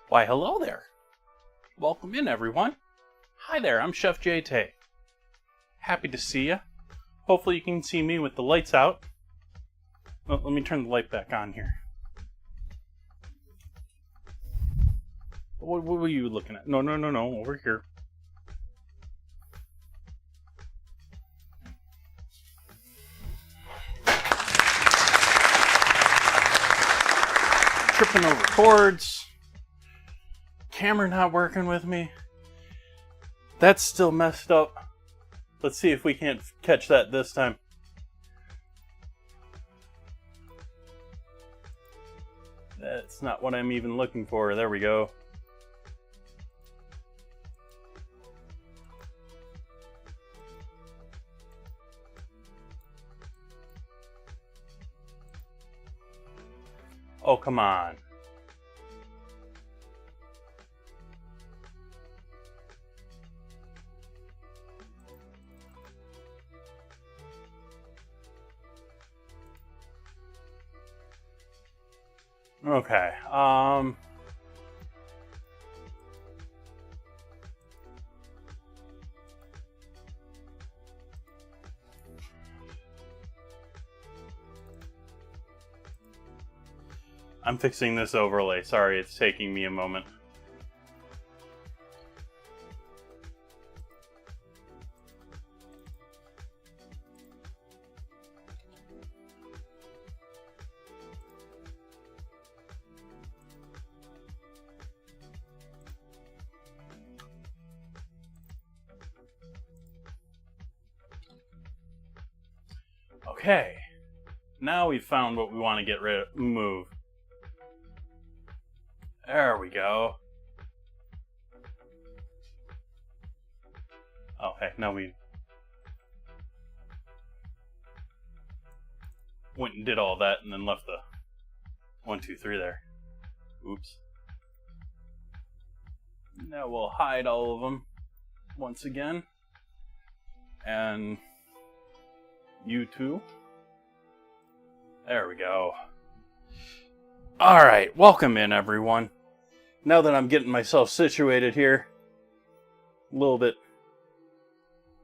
Why, hello there. Welcome in, everyone. Hi there, I'm Chef Jay Tay. Happy to see you. Hopefully you can see me with the lights out. Well, let me turn the light back on here. What were you looking at? No, over here. Tripping over cords. Camera not working with me. That's still messed up. Let's see if we can't catch that this time. That's not what I'm even looking for. There we go. Oh, come on. Okay, I'm fixing this overlay. Sorry, it's taking me a moment. Okay, now we've found what we want to get rid of, move. There we go. Oh, heck, now we went and did all that and then left the 1, 2, 3 there. Oops. Now we'll hide all of them once again. And you too. There we go. Alright, welcome in, everyone. Now that I'm getting myself situated here, a little bit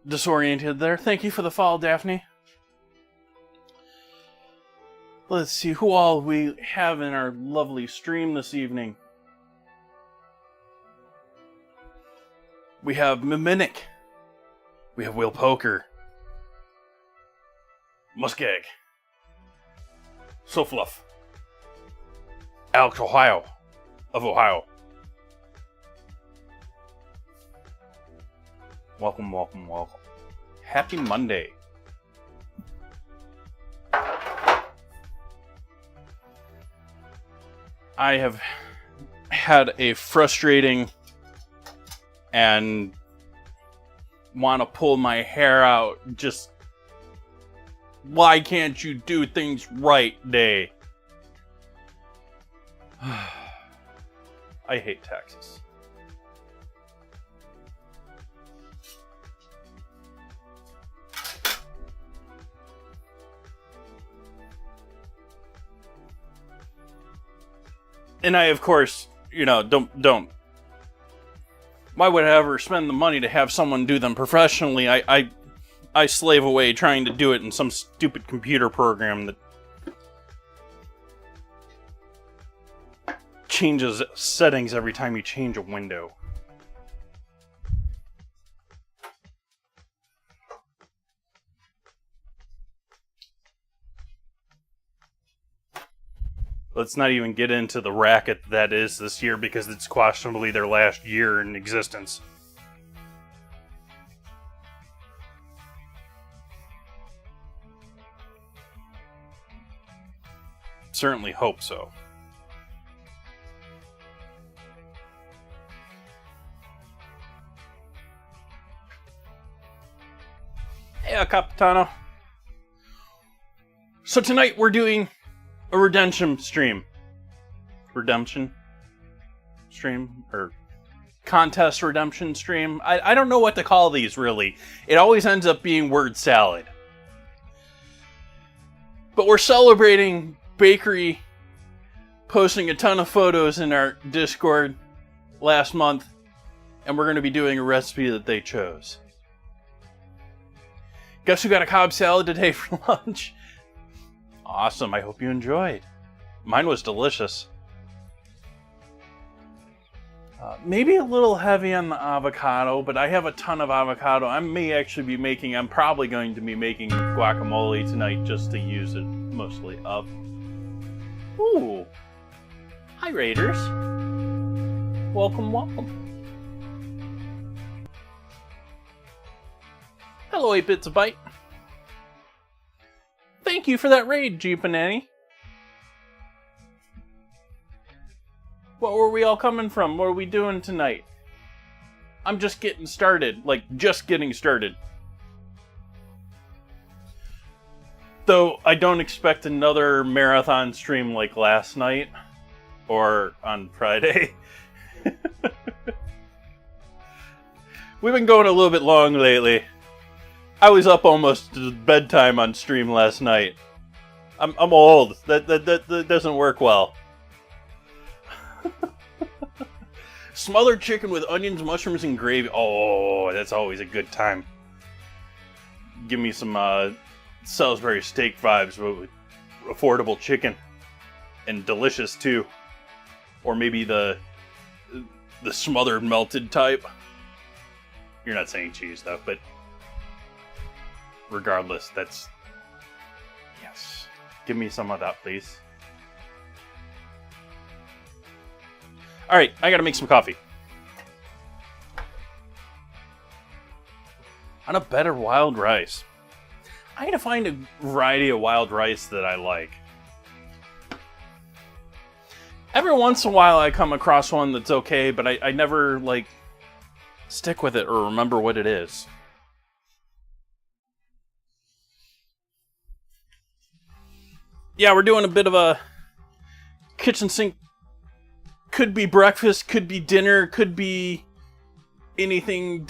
disoriented there. Thank you for the follow, Daphne. Let's see who all we have in our lovely stream this evening. We have Mimic. We have Will Poker. Muskeg. Sofluff. Alex Ohio. Of Ohio. Welcome, welcome, welcome. Happy Monday. I have had a frustrating and want to pull my hair out, just why can't you do things right day. I hate taxes. And I, of course, don't. Why would I ever spend the money to have someone do them professionally? I slave away trying to do it in some stupid computer program that changes settings every time you change a window. Let's not even get into the racket that is this year because it's questionably their last year in existence. Certainly hope so. Hey, Capitano. So tonight we're doing a redemption stream. Redemption stream? Or contest redemption stream? I don't know what to call these, really. It always ends up being word salad. But we're celebrating Bakery posting a ton of photos in our Discord last month, and we're going to be doing a recipe that they chose. Guess who got a Cobb salad today for lunch? Awesome, I hope you enjoyed. Mine was delicious. Maybe a little heavy on the avocado, but I have a ton of avocado. I'm probably going to be making guacamole tonight just to use it mostly up. Ooh. Hi, Raiders. Welcome, welcome. Hello, 8 Bits a Bite. Thank you for that raid, Jeep and Annie. What were we all coming from? What are we doing tonight? I'm just getting started. Like, just getting started. Though, I don't expect another marathon stream like last night. Or on Friday. We've been going a little bit long lately. I was up almost to bedtime on stream last night. I'm old. That doesn't work well. Smothered chicken with onions, mushrooms, and gravy. Oh, that's always a good time. Give me some Salisbury steak vibes with affordable chicken. And delicious, too. Or maybe the smothered melted type. You're not saying cheese, though, but regardless, that's... Yes. Give me some of that, please. Alright, I gotta make some coffee. On a better wild rice. I gotta find a variety of wild rice that I like. Every once in a while I come across one that's okay, but I never, like, stick with it or remember what it is. Yeah, we're doing a bit of a kitchen sink. Could be breakfast, could be dinner, could be anything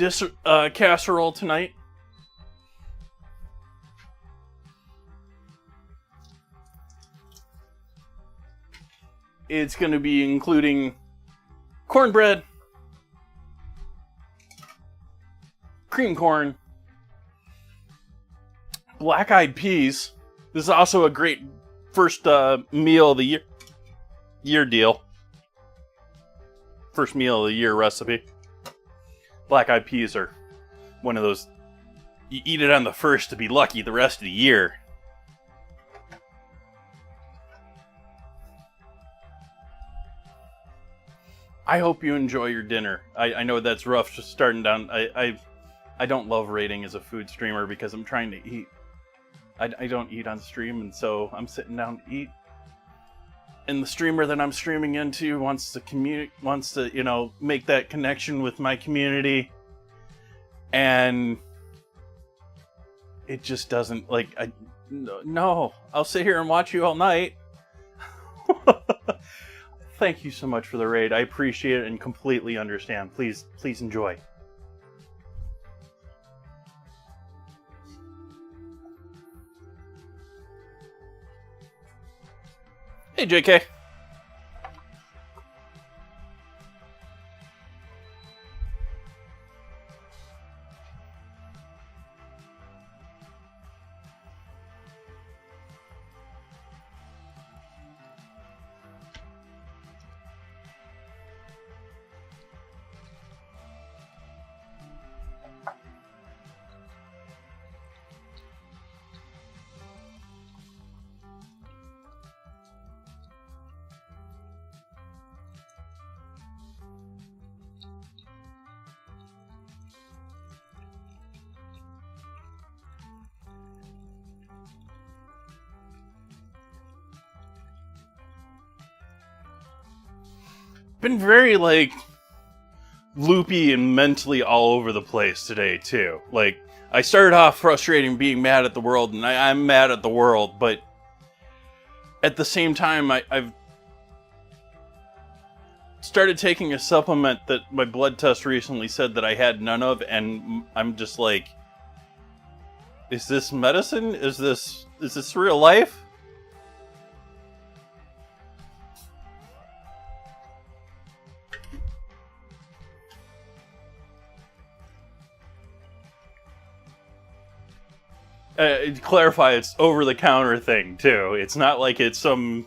casserole tonight. It's going to be including cornbread, cream corn, black-eyed peas. This is also a great first meal of the year deal. First meal of the year recipe. Black-eyed peas are one of those, you eat it on the first to be lucky the rest of the year. I hope you enjoy your dinner. I know that's rough just starting down. I don't love rating as a food streamer because I'm trying to eat. I don't eat on stream, and so I'm sitting down to eat. And the streamer that I'm streaming into wants to you know, make that connection with my community. And it just doesn't, like, no, I'll sit here and watch you all night. Thank you so much for the raid. I appreciate it and completely understand. Please enjoy. Hey, JK. been very, like, loopy and mentally all over the place today, too. Like, I started off frustrating being mad at the world, and I'm mad at the world, but at the same time, I've started taking a supplement that my blood test recently said that I had none of, and I'm just like, is this medicine? Is this real life? To clarify, it's over-the-counter thing, too. It's not like it's some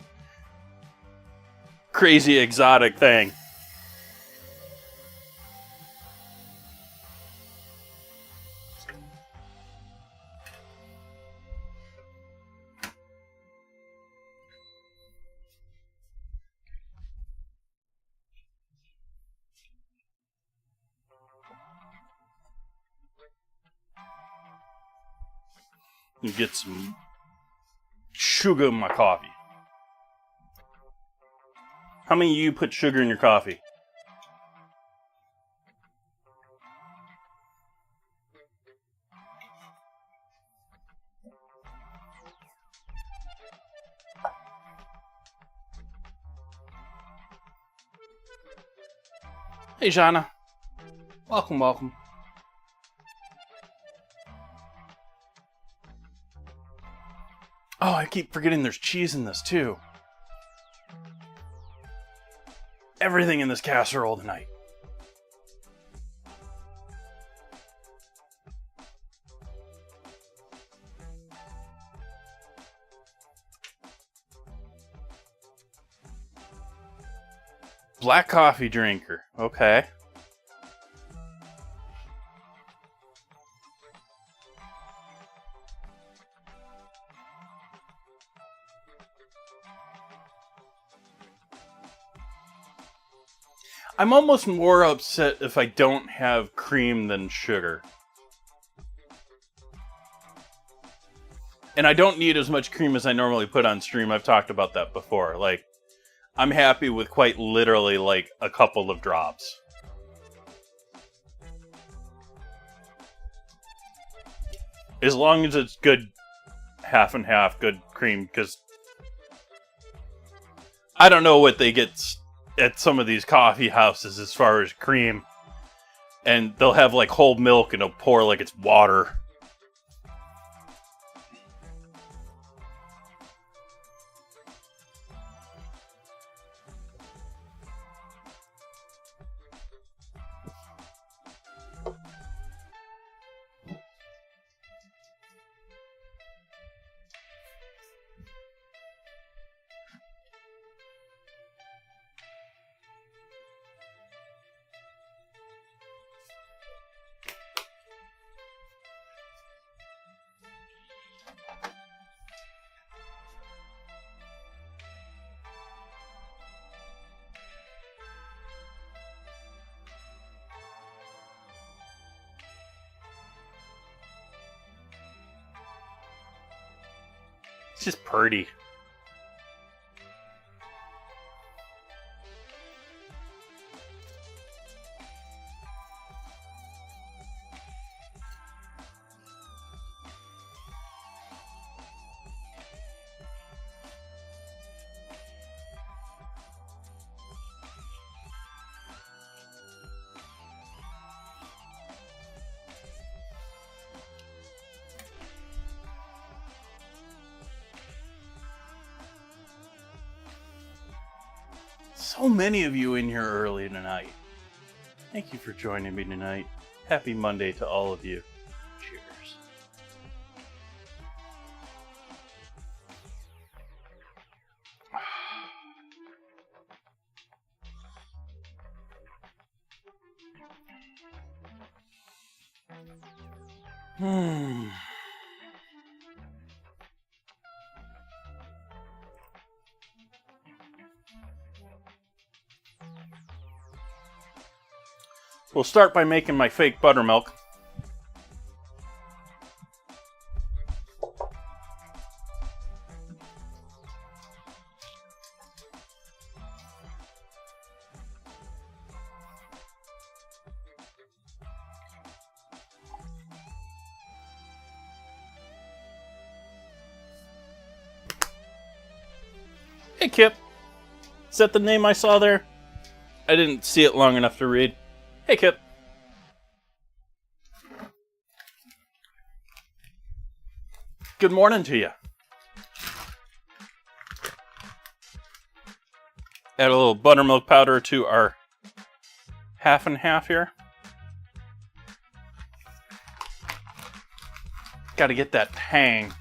crazy exotic thing. And get some sugar in my coffee. How many of you put sugar in your coffee? Hey, Jana. Welcome, welcome. Oh, I keep forgetting there's cheese in this, too. Everything in this casserole tonight. Black coffee drinker. Okay. I'm almost more upset if I don't have cream than sugar. And I don't need as much cream as I normally put on stream. I've talked about that before. Like, I'm happy with quite literally like a couple of drops. As long as it's good half and half, good cream, because I don't know what they get at some of these coffee houses as far as cream. And they'll have like whole milk and they'll pour like it's water. It's just pretty. So many of you in here early tonight. Thank you for joining me tonight. Happy Monday to all of you. Cheers. We'll start by making my fake buttermilk. Hey, Kip. Is that the name I saw there? I didn't see it long enough to read. Hey, Kip. Good morning to you. Add a little buttermilk powder to our half and half here. Got to get that tang.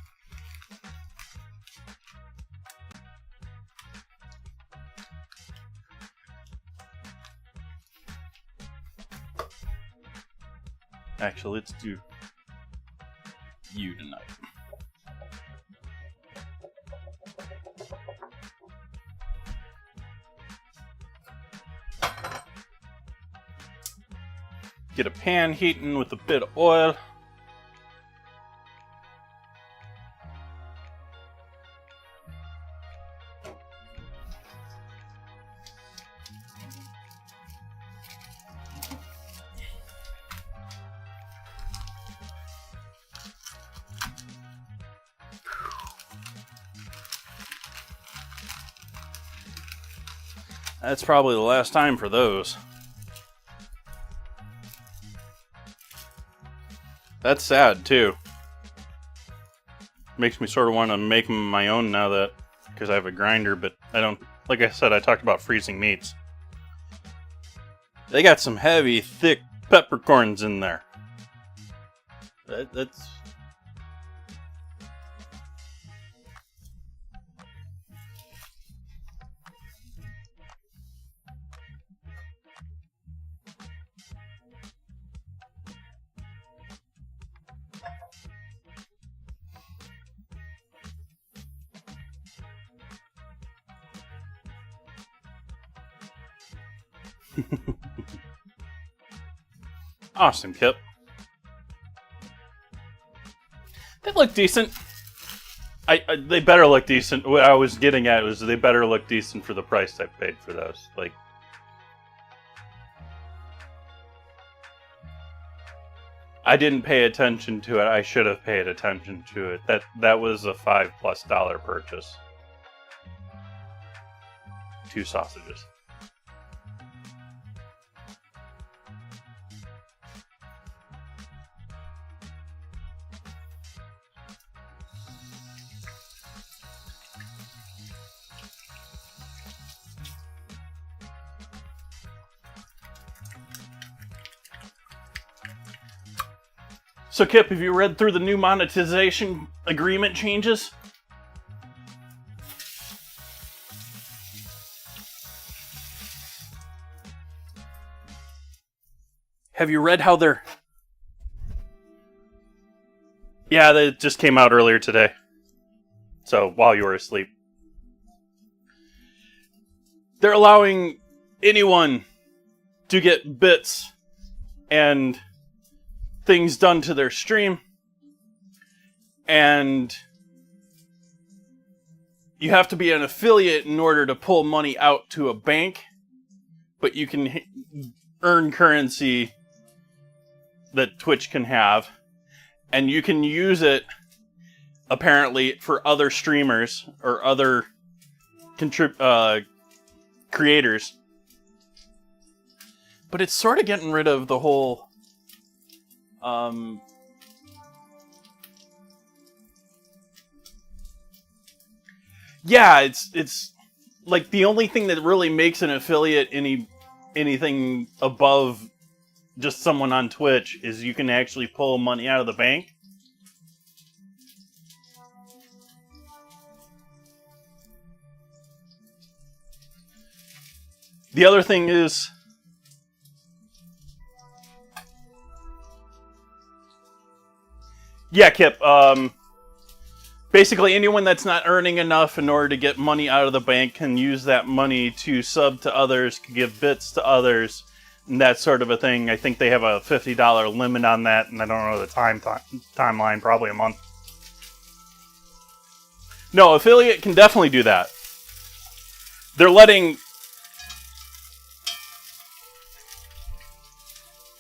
Actually, let's do you tonight. Get a pan heating with a bit of oil. That's probably the last time for those. That's sad too. Makes me sort of want to make them my own now that, because I have a grinder, but I don't, like I said, I talked about freezing meats. They got some heavy, thick peppercorns in there. That's... Awesome, Kip. They look decent. They better look decent. What I was getting at was they better look decent for the price I paid for those. Like, I didn't pay attention to it. I should have paid attention to it. That was a $5+ purchase. 2 sausages. So, Kip, have you read through the new monetization agreement changes? Have you read how they're... Yeah, they just came out earlier today. So, while you were asleep. They're allowing anyone to get bits and things done to their stream, and you have to be an affiliate in order to pull money out to a bank, but you can earn currency that Twitch can have, and you can use it apparently for other streamers or other creators. But it's sort of getting rid of the whole yeah, it's like the only thing that really makes an affiliate anything above just someone on Twitch is you can actually pull money out of the bank. The other thing is, yeah, Kip, basically anyone that's not earning enough in order to get money out of the bank can use that money to sub to others, can give bits to others, and that sort of a thing. I think they have a $50 limit on that, and I don't know the timeline, probably a month. No, affiliate can definitely do that. They're letting...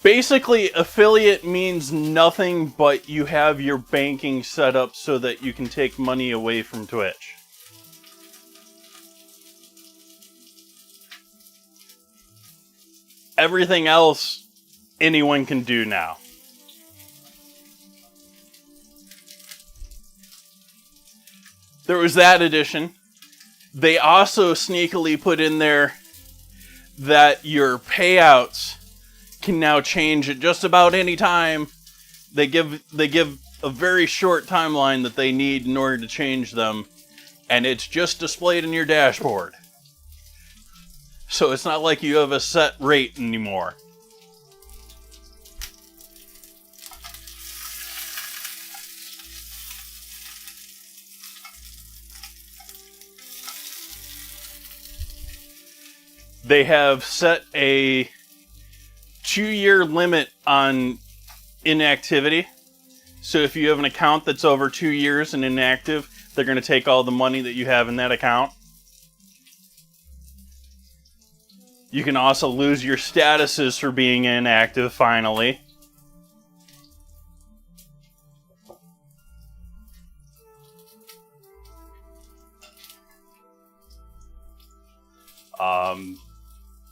Basically, affiliate means nothing but you have your banking set up so that you can take money away from Twitch. Everything else, anyone can do now. There was that addition. They also sneakily put in there that your payouts can now change at just about any time. They give a very short timeline that they need in order to change them, and it's just displayed in your dashboard. So it's not like you have a set rate anymore. They have set a 2-year limit on inactivity. So if you have an account that's over 2 years and inactive, they're going to take all the money that you have in that account. You can also lose your statuses for being inactive, finally.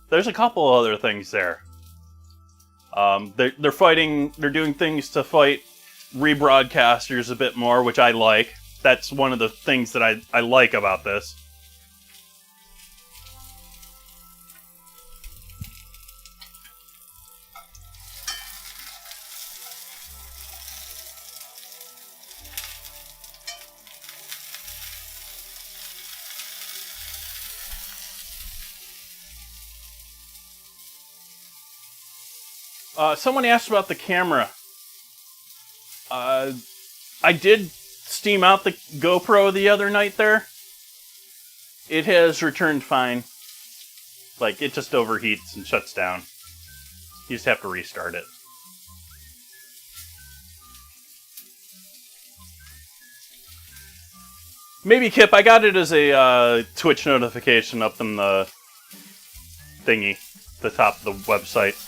There's a couple other things there. They're doing things to fight rebroadcasters a bit more, which I like. That's one of the things that I like about this. Someone asked about the camera. I did steam out the GoPro the other night there. It has returned fine. Like, it just overheats and shuts down. You just have to restart it. Maybe, Kip, I got it as a Twitch notification up in the thingy, the top of the website.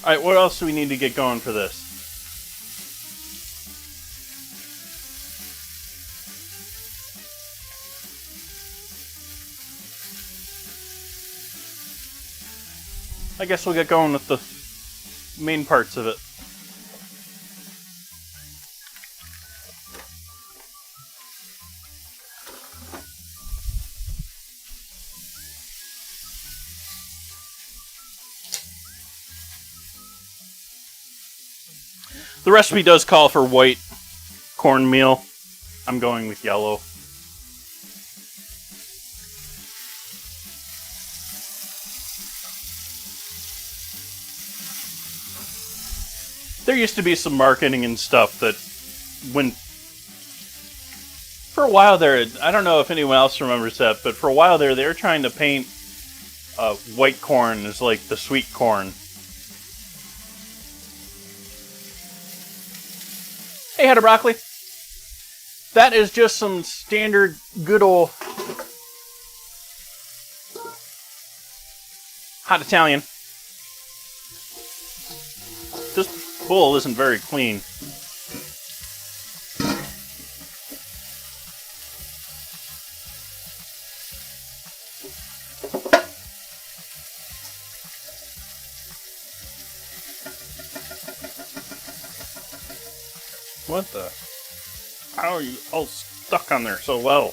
Alright, what else do we need to get going for this? I guess we'll get going with the main parts of it. The recipe does call for white cornmeal. I'm going with yellow. There used to be some marketing and stuff that for a while there, I don't know if anyone else remembers that, but for a while there, they were trying to paint white corn as like the sweet corn. Hey, head of broccoli. That is just some standard good old hot Italian. This bowl isn't very clean. What the? How are you all stuck on there so well?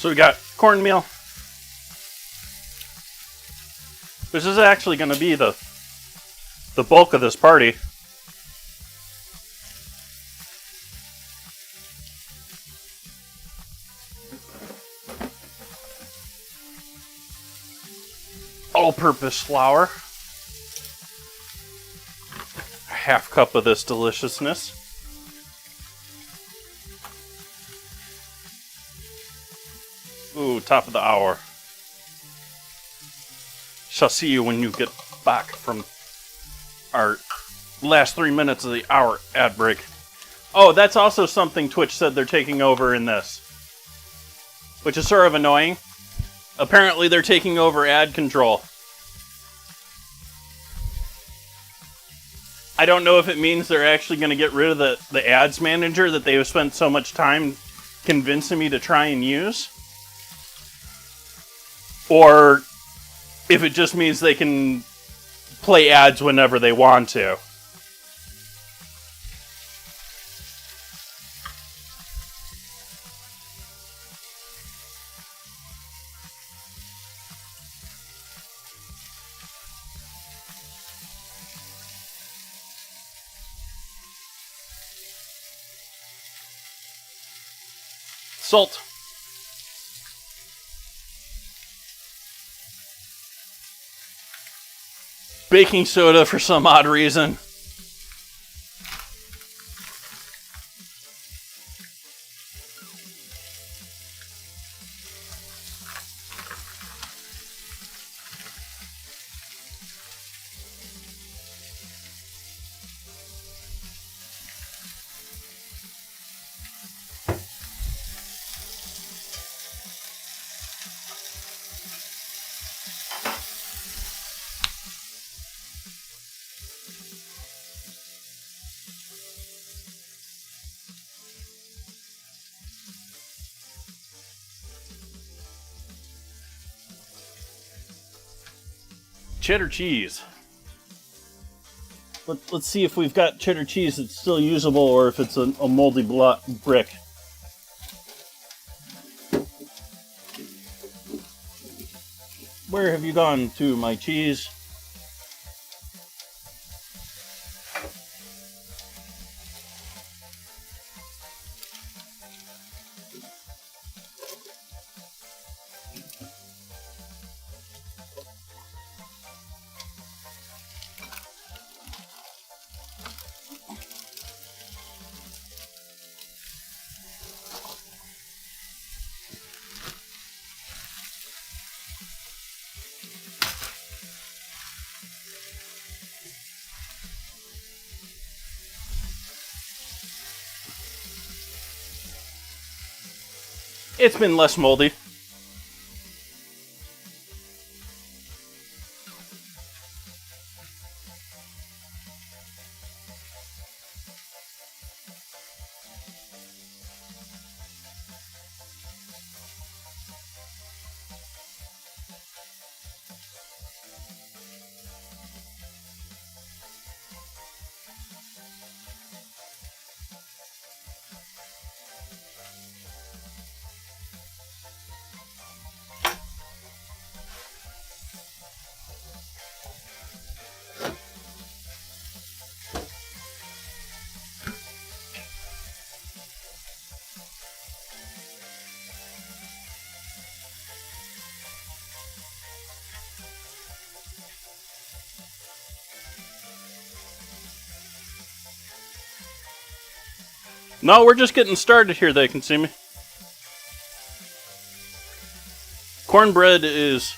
So we got cornmeal. This is actually going to be the bulk of this party. All-purpose flour. A half cup of this deliciousness. Ooh, top of the hour. Shall see you when you get back from our last 3 minutes of the hour ad break. Oh, that's also something Twitch said they're taking over in this, which is sort of annoying. Apparently they're taking over ad control. I don't know if it means they're actually going to get rid of the ads manager that they have spent so much time convincing me to try and use, or if it just means they can play ads whenever they want to. Salt. Baking soda for some odd reason. Cheddar cheese. Let's see if we've got cheddar cheese that's still usable or if it's a moldy brick. Where have you gone to, my cheese? It's been less moldy. No, we're just getting started here, they can see me. Cornbread is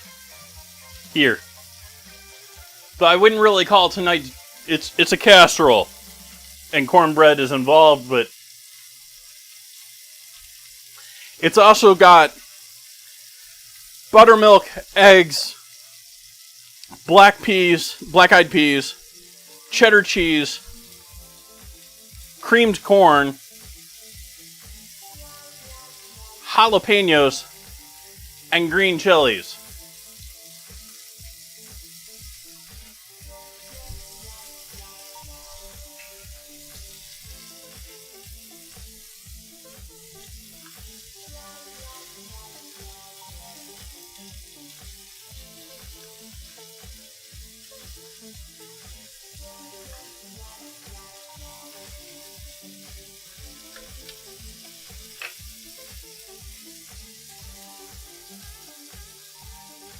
here. But I wouldn't really call tonight, it's a casserole. And cornbread is involved, but it's also got buttermilk, eggs, black-eyed peas, cheddar cheese, creamed corn, jalapeños, and green chilies.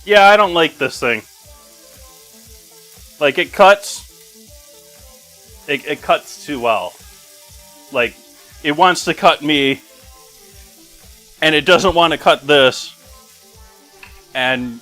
Yeah, I don't like this thing. Like, it cuts. It cuts too well. Like, it wants to cut me, and it doesn't want to cut this. And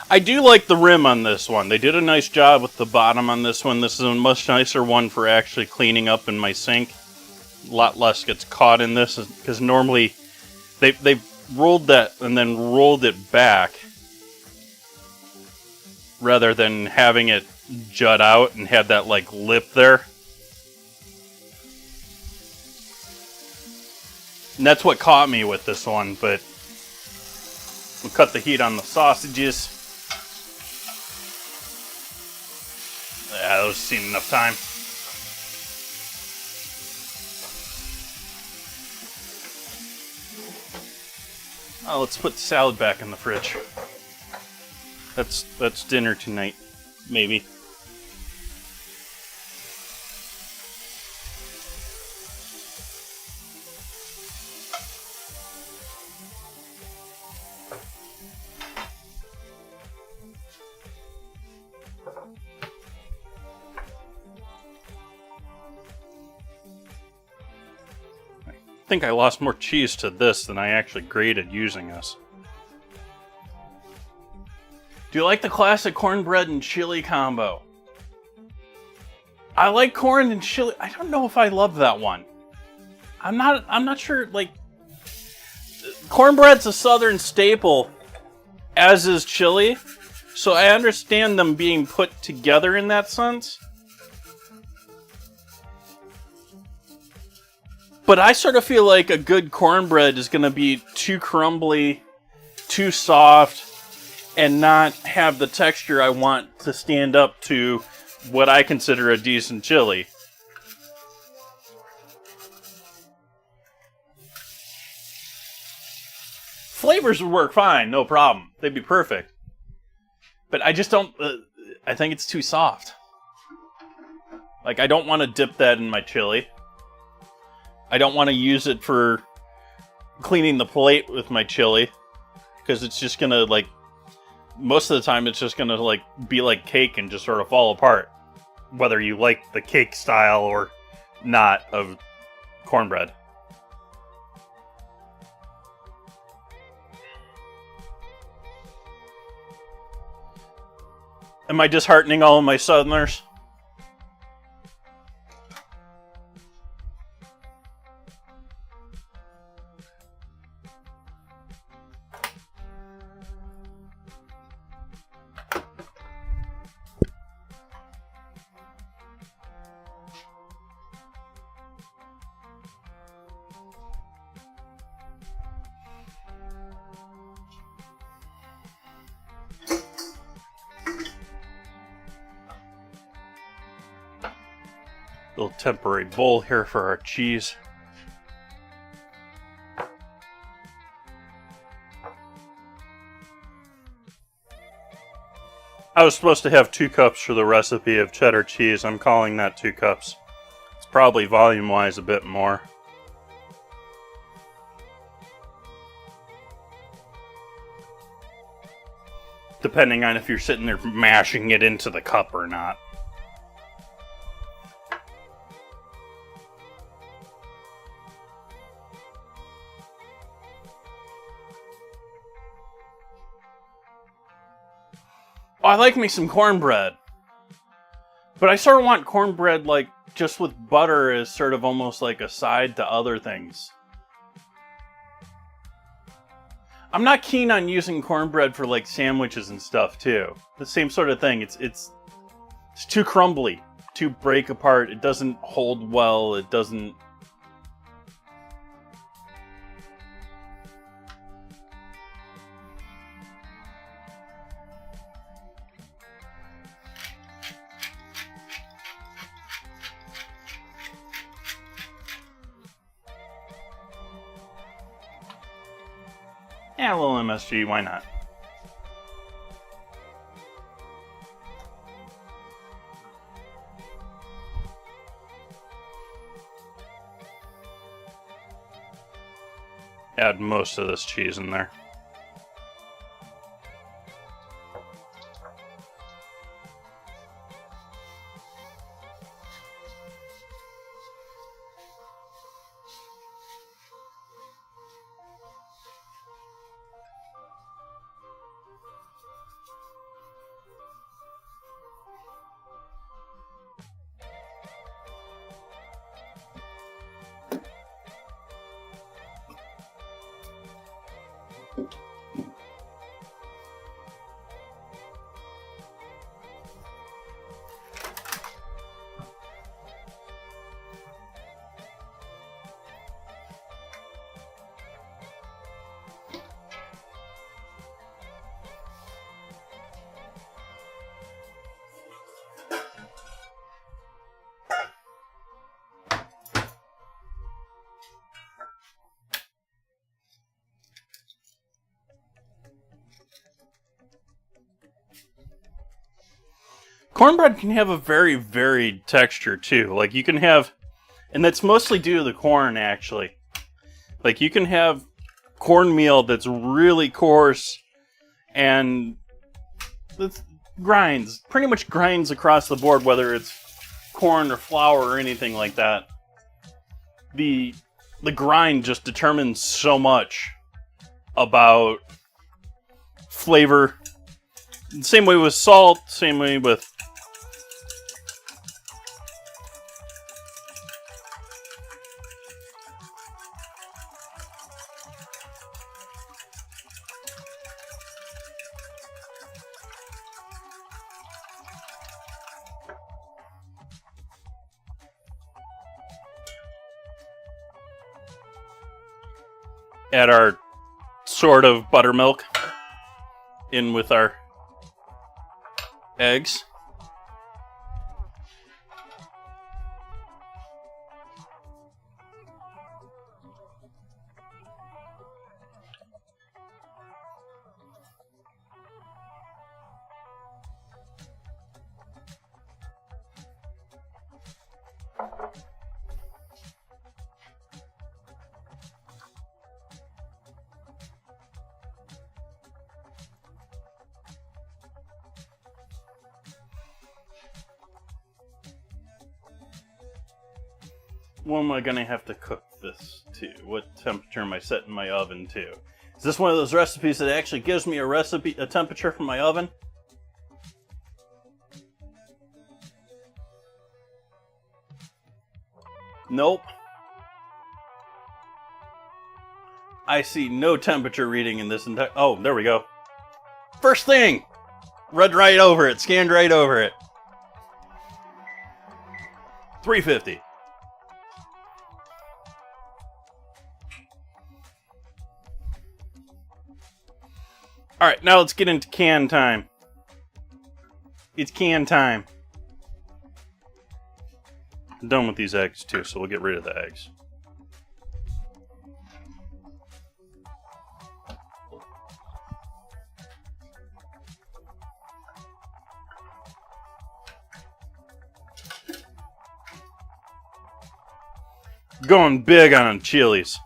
I do like the rim on this one. They did a nice job with the bottom on this one. This is a much nicer one for actually cleaning up in my sink. A lot less gets caught in this, because normally they rolled that and then rolled it back rather than having it jut out and have that like lip there. And that's what caught me with this one, but we'll cut the heat on the sausages. Yeah, that was seen enough time. Oh, let's put the salad back in the fridge. That's dinner tonight, maybe. I think I lost more cheese to this than I actually grated using this. Do you like the classic cornbread and chili combo? I like corn and chili. I don't know if I love that one. I'm not sure, like, cornbread's a southern staple, as is chili. So I understand them being put together in that sense. But I sort of feel like a good cornbread is going to be too crumbly, too soft, and not have the texture I want to stand up to what I consider a decent chili. Flavors would work fine, no problem. They'd be perfect. But I just don't... I think it's too soft. Like, I don't want to dip that in my chili. I don't want to use it for cleaning the plate with my chili, because it's just going to, like, most of the time it's just going to, like, be like cake and just sort of fall apart, whether you like the cake style or not of cornbread. Am I disheartening all of my Southerners? Little temporary bowl here for our cheese. I was supposed to have 2 cups for the recipe of cheddar cheese. I'm calling that 2 cups. It's probably volume-wise a bit more. Depending on if you're sitting there mashing it into the cup or not. I like me some cornbread. But I sort of want cornbread, like, just with butter as sort of almost like a side to other things. I'm not keen on using cornbread for, like, sandwiches and stuff, too. The same sort of thing. It's too crumbly, too break apart. It doesn't hold well. It doesn't... Yeah, a little MSG, why not? Add most of this cheese in there. Cornbread can have a very varied texture too. Like you can have, and that's mostly due to the corn actually. Like you can have cornmeal that's really coarse and it grinds, pretty much grinds across the board, whether it's corn or flour or anything like that. The grind just determines so much about flavor. Same way with salt, same way with add our sort of buttermilk in with our eggs. What am I gonna have to cook this to? What temperature am I setting my oven to? Is this one of those recipes that actually gives me a temperature for my oven? Nope. I see no temperature reading in this entire... Oh, there we go. First thing! Read right over it, scanned right over it. 350. Alright, now let's get into can time. It's can time. I'm done with these eggs too, so we'll get rid of the eggs. Going big on chilies.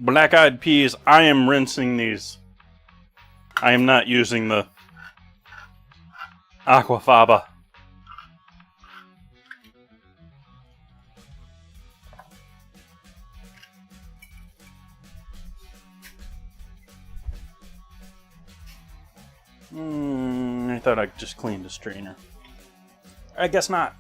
Black-eyed peas, I am rinsing these. I am not using the aquafaba. I thought I just cleaned the strainer. I guess not.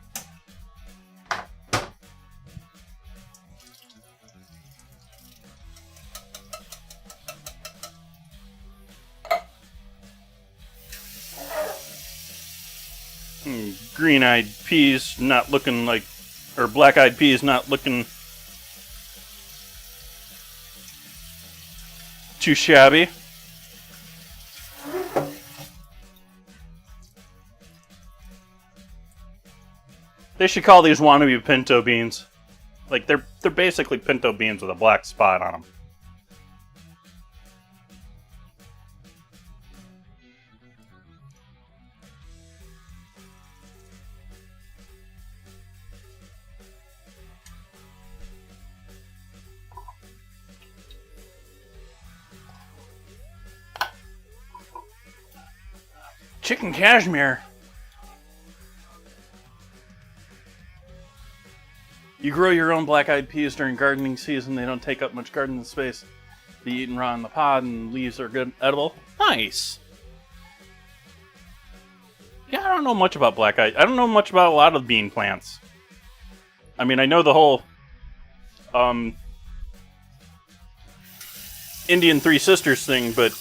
green-eyed peas not looking like, or black-eyed peas not looking too shabby. They should call these wannabe pinto beans. Like, they're basically pinto beans with a black spot on them. Chicken cashmere. You grow your own black-eyed peas during gardening season. They don't take up much garden space. Be eaten raw in the pod, and leaves are good edible. Nice. Yeah, I don't know much about black-eyed. I don't know much about a lot of bean plants. I mean, I know the whole Indian Three Sisters thing, but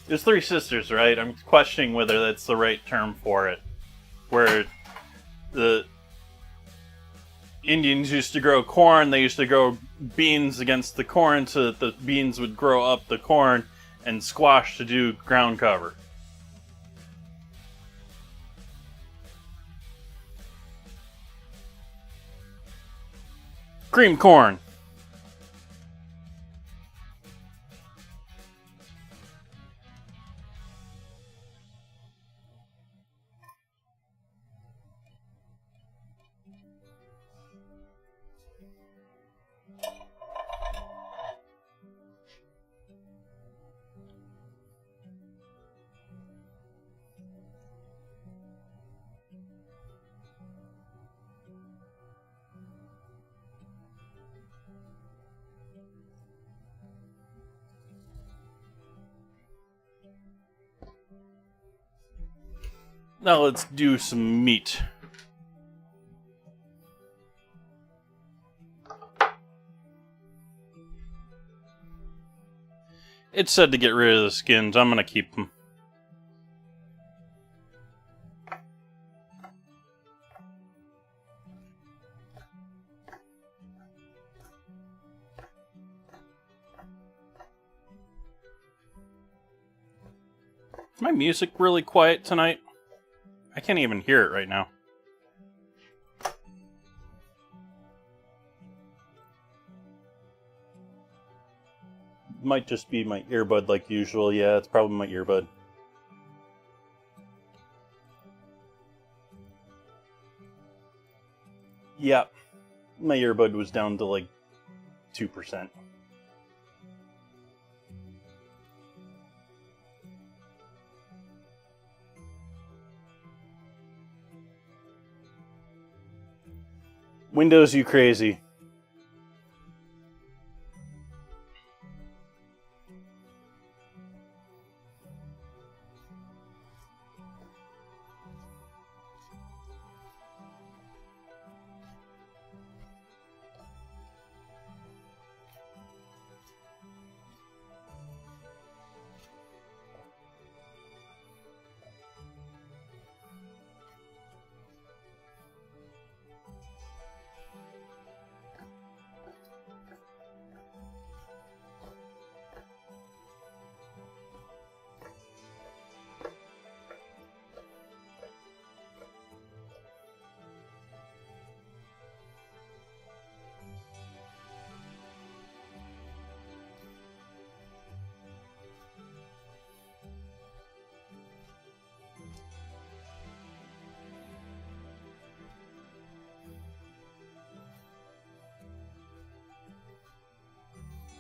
there's Three Sisters, right? I'm questioning whether that's the right term for it. Where the Indians used to grow corn, they used to grow beans against the corn so that the beans would grow up the corn, and squash to do ground cover. Cream corn. Now let's do some meat. It said to get rid of the skins. I'm gonna keep them. Is my music really quiet tonight? I can't even hear it right now. Might just be my earbud like usual. Yeah, it's probably my earbud. Yeah, my earbud was down to like 2%. Windows, you crazy.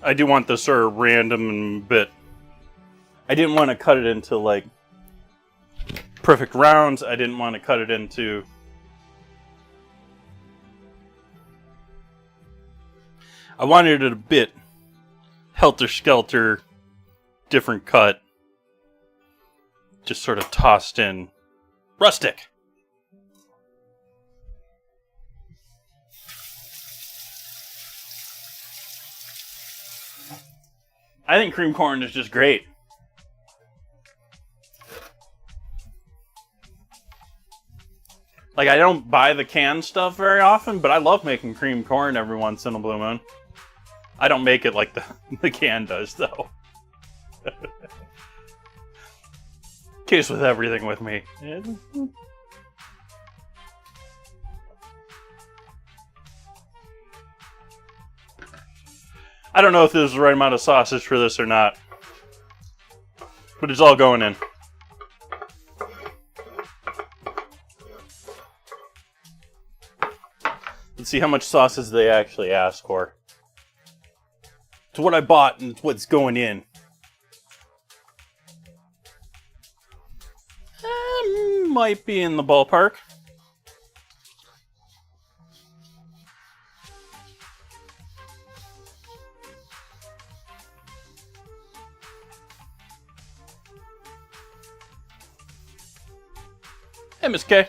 I do want this sort of random bit. I didn't want to cut it into like perfect rounds. I didn't want to cut it into I wanted it a bit helter-skelter, different cut, just sort of tossed in. Rustic! I think cream corn is just great. Like, I don't buy the canned stuff very often, but I love making cream corn every once in a blue moon. I don't make it like the can does, though. Case with everything with me. I don't know if this is the right amount of sausage for this or not. But it's all going in. Let's see how much sausage they actually ask for. It's what I bought and it's what's going in. Might be in the ballpark. Hey, Miss K.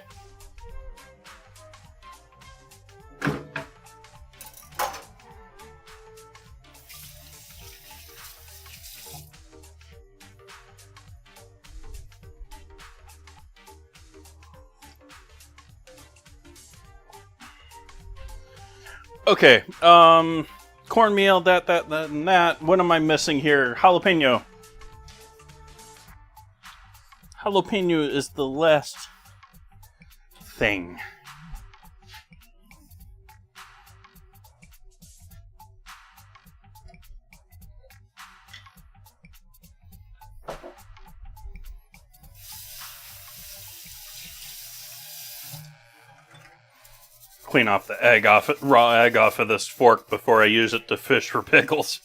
Okay, cornmeal, that, and that. What am I missing here? Jalapeno. Jalapeno is the last thing. Clean off the egg raw egg off of this fork before I use it to fish for pickles.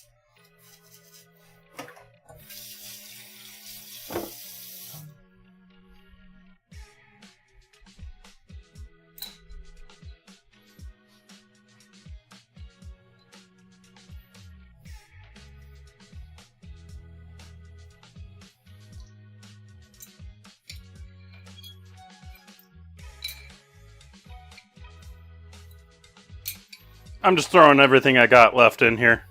I'm just throwing everything I got left in here.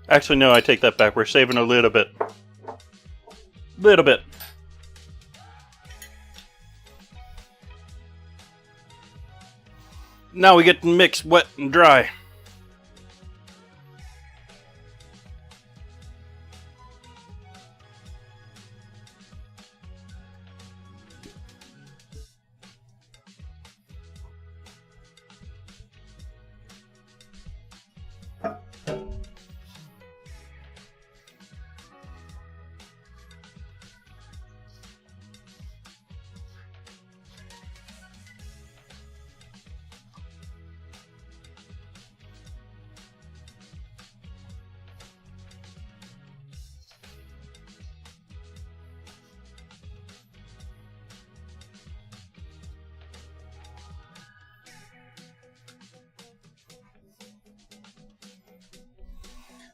Actually, no, I take that back. We're saving a little bit. Little bit. Now we get to mix wet and dry.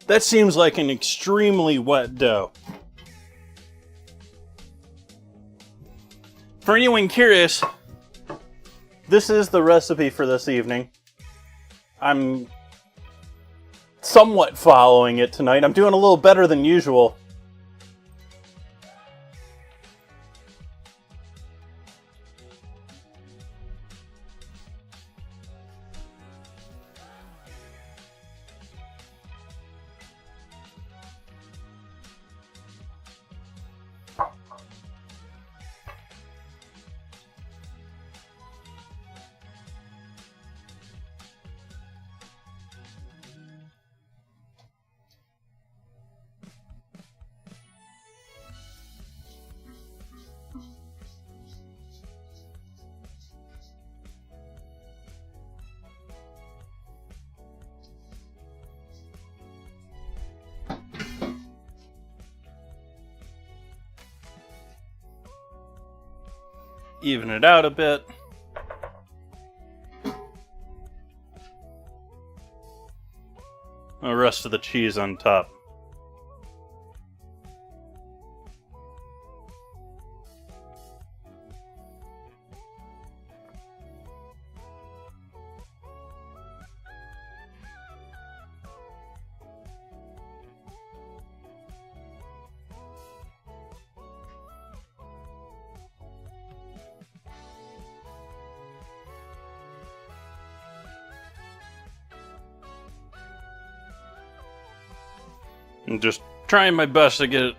That seems like an extremely wet dough. For anyone curious, this is the recipe for this evening. I'm somewhat following it tonight. I'm doing a little better than usual. Even it out a bit. The rest of the cheese on top. I'm just trying my best to get it.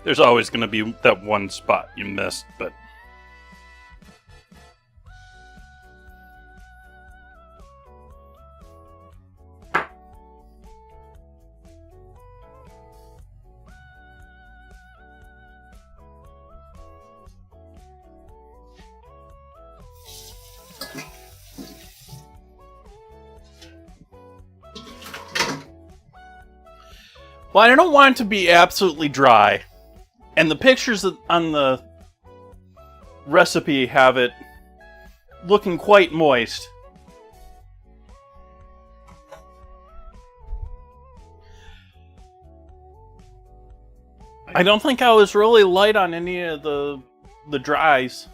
There's always going to be that one spot you missed, but... Well, I don't want it to be absolutely dry. And the pictures on the recipe have it looking quite moist. I don't think I was really light on any of the dries.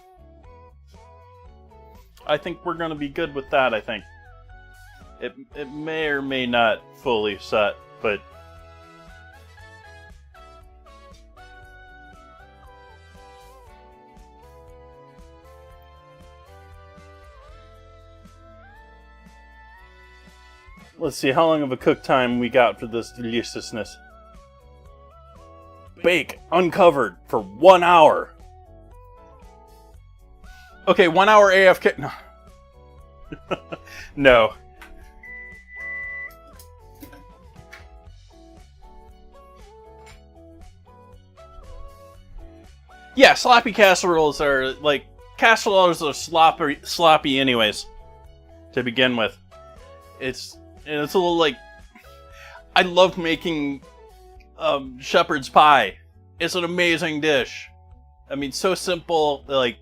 I think we're going to be good with that, I think. It may or may not fully set, but... Let's see how long of a cook time we got for this deliciousness. Bake uncovered for 1 hour. Okay, 1 hour AFK. No. No. Yeah, sloppy casseroles are like casseroles are sloppy anyways. To begin with, it's a little like I love making shepherd's pie. It's an amazing dish. I mean, so simple, like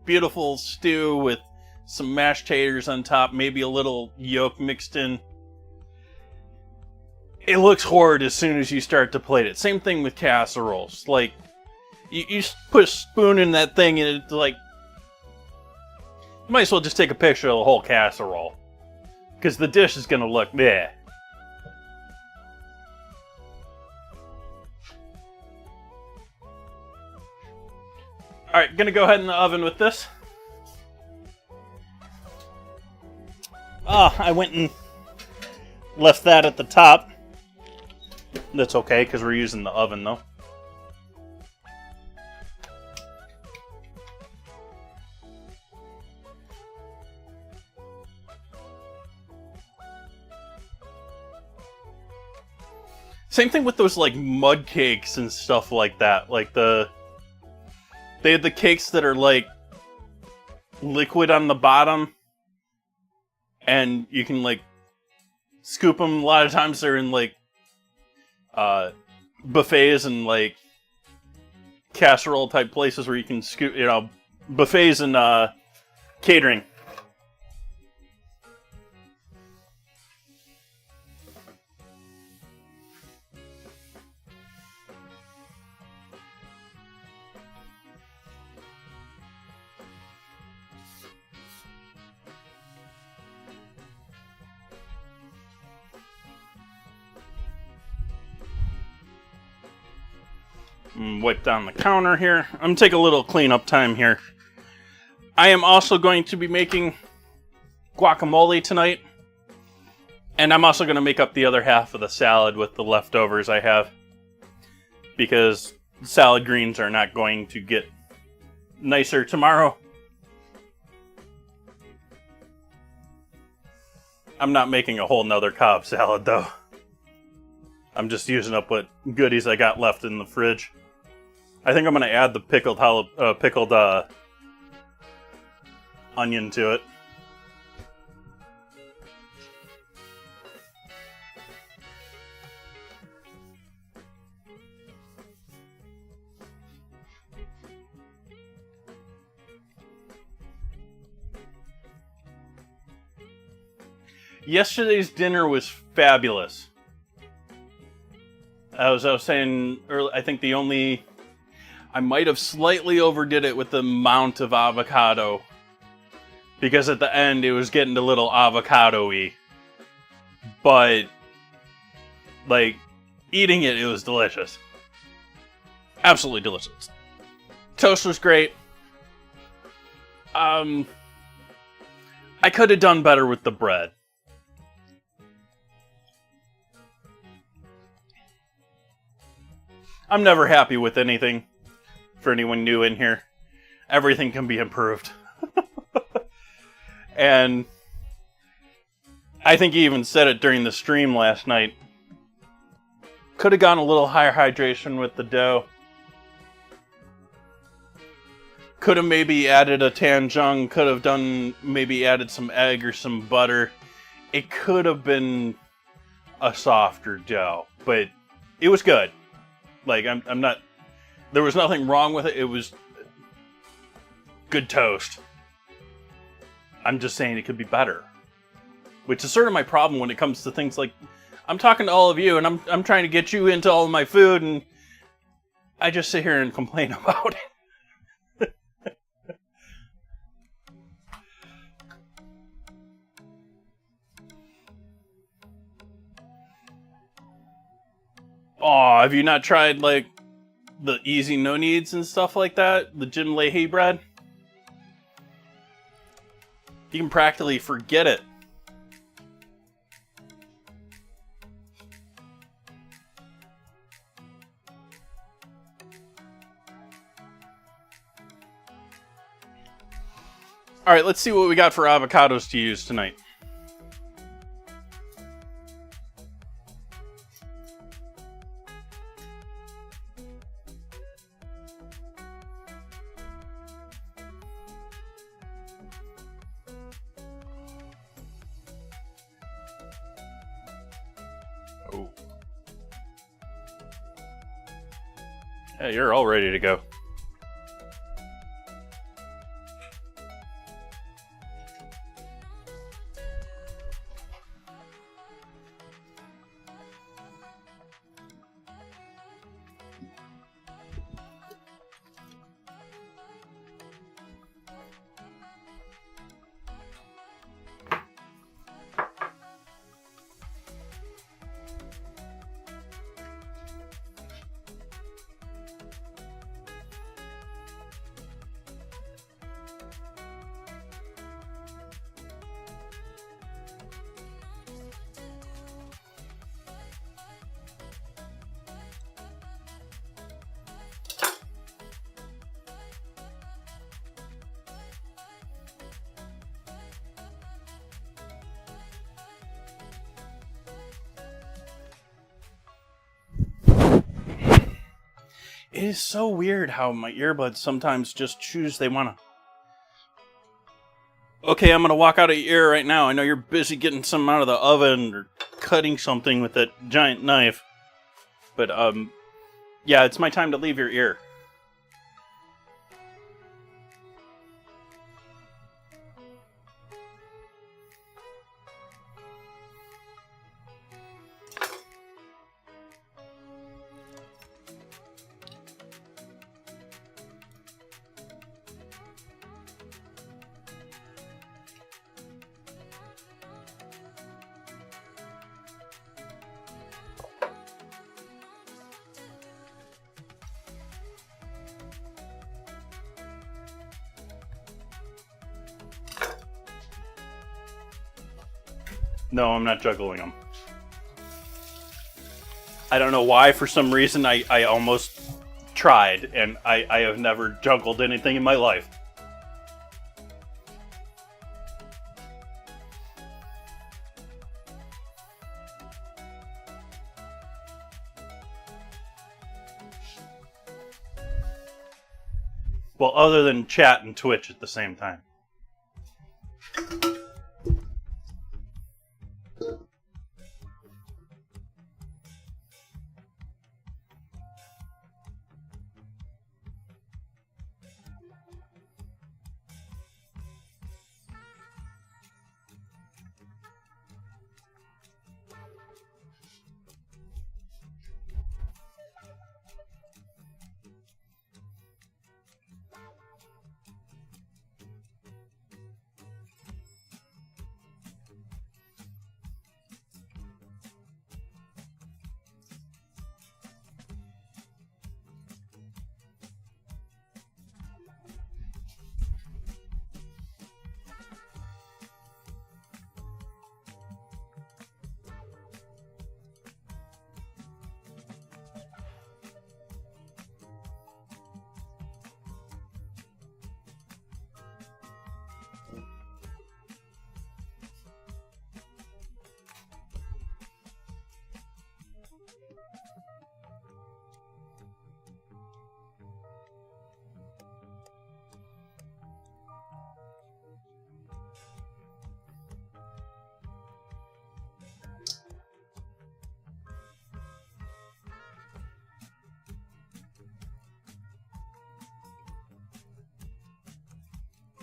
beautiful stew with some mashed taters on top, maybe a little yolk mixed in. It looks horrid as soon as you start to plate it. Same thing with casseroles. Like, you put a spoon in that thing and it's like... You might as well just take a picture of the whole casserole. Because the dish is going to look bleh. Alright, gonna go ahead in the oven with this. I went and left that at the top. That's okay, because we're using the oven, though. Same thing with those, like, mud cakes and stuff like that. Like, they have the cakes that are, like, liquid on the bottom. And you can, like, scoop them. A lot of times they're in, like, buffets and, like, casserole-type places where you can scoop, you know, buffets and, catering. Wipe down the counter here. I'm going to take a little cleanup time here. I am also going to be making guacamole tonight. And I'm also going to make up the other half of the salad with the leftovers I have. Because salad greens are not going to get nicer tomorrow. I'm not making a whole nother Cobb salad though. I'm just using up what goodies I got left in the fridge. I think I'm going to add the pickled onion to it. Yesterday's dinner was fabulous. I was saying earlier, I think I might have slightly overdid it with the amount of avocado. Because at the end, it was getting a little avocado-y. But, like, eating it, it was delicious. Absolutely delicious. Toast was great. I could have done better with the bread. I'm never happy with anything. For anyone new in here, everything can be improved. And I think he even said it during the stream last night. Could have gone a little higher hydration with the dough. Could have maybe added a tanjung. Could have maybe added some egg or some butter. It could have been a softer dough, but it was good. Like, I'm not... There was nothing wrong with it. It was good toast. I'm just saying it could be better. Which is sort of my problem when it comes to things like... I'm talking to all of you, and I'm trying to get you into all of my food, and I just sit here and complain about it. Oh, have you not tried, like, the easy no-needs and stuff like that? The Jim Leahy bread? You can practically forget it. Alright, let's see what we got for avocados to use tonight. Oh. Yeah, you're all ready to go. It is so weird how my earbuds sometimes just choose they want to... Okay, I'm going to walk out of your ear right now. I know you're busy getting something out of the oven or cutting something with that giant knife. But, yeah, it's my time to leave your ear. No, I'm not juggling them. I don't know why, for some reason, I almost tried, and I have never juggled anything in my life. Well, other than chat and Twitch at the same time.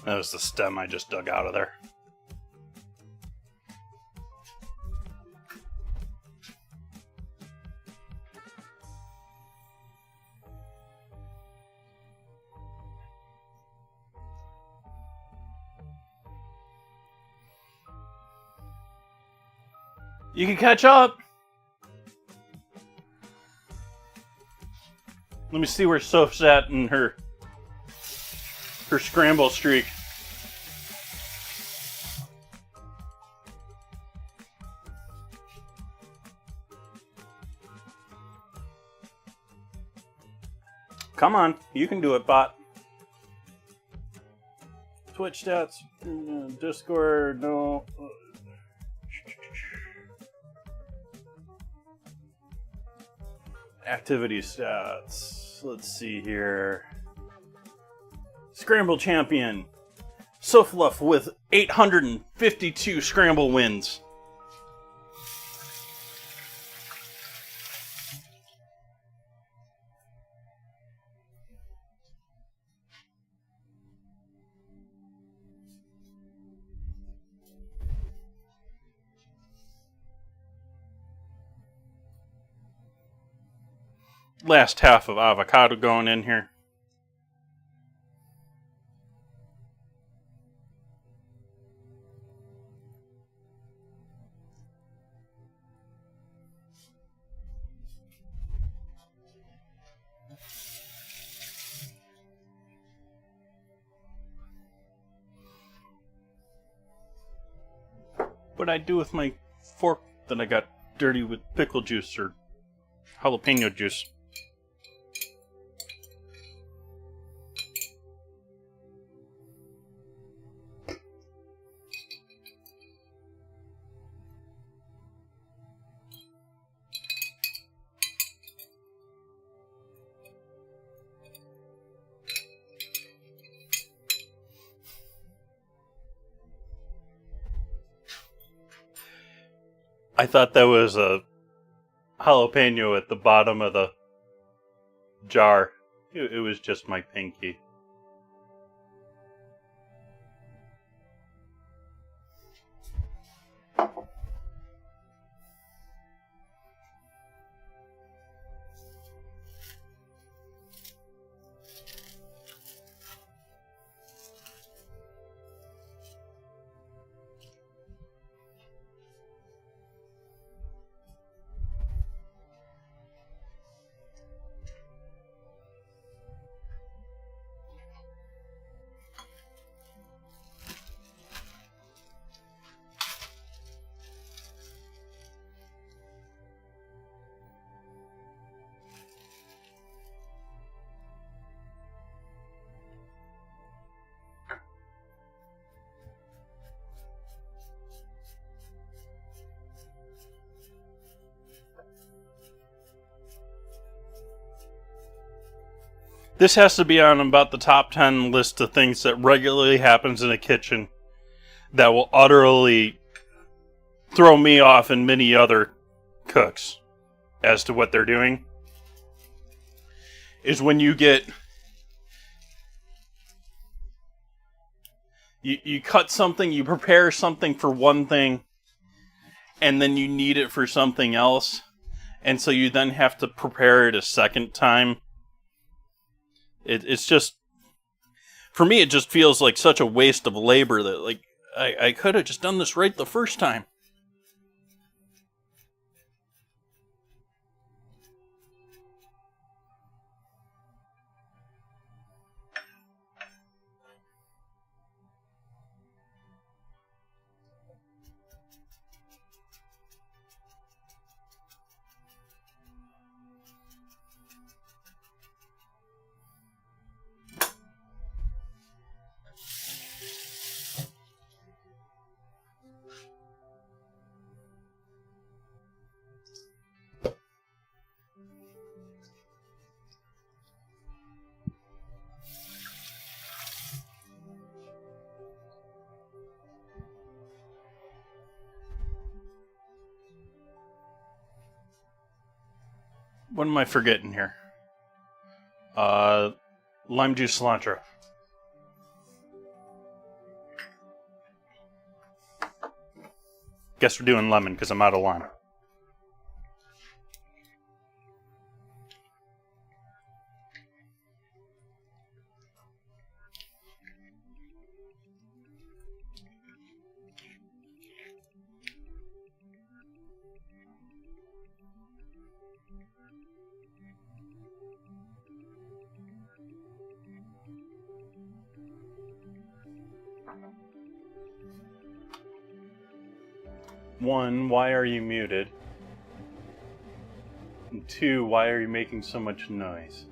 That was the stem I just dug out of there. You can catch up. Let me see where Soph's at in her scramble streak. Come on, you can do it, bot. Twitch stats, Discord, no. Activity stats. Let's see here. Scramble champion. Sofluff with 852 scramble wins. Last half of avocado going in here. What'd I do with my fork that I got dirty with pickle juice or jalapeno juice? I thought that was a jalapeno at the bottom of the jar. It was just my pinky. This has to be on about the top 10 list of things that regularly happens in a kitchen that will utterly throw me off and many other cooks as to what they're doing. Is when you get... You cut something, you prepare something for one thing, and then you need it for something else, and so you then have to prepare it a second time. It's just, for me, it just feels like such a waste of labor that, like, I could have just done this right the first time. What am I forgetting here? Lime juice cilantro. Guess we're doing lemon because I'm out of lime. One, why are you muted? And two, why are you making so much noise?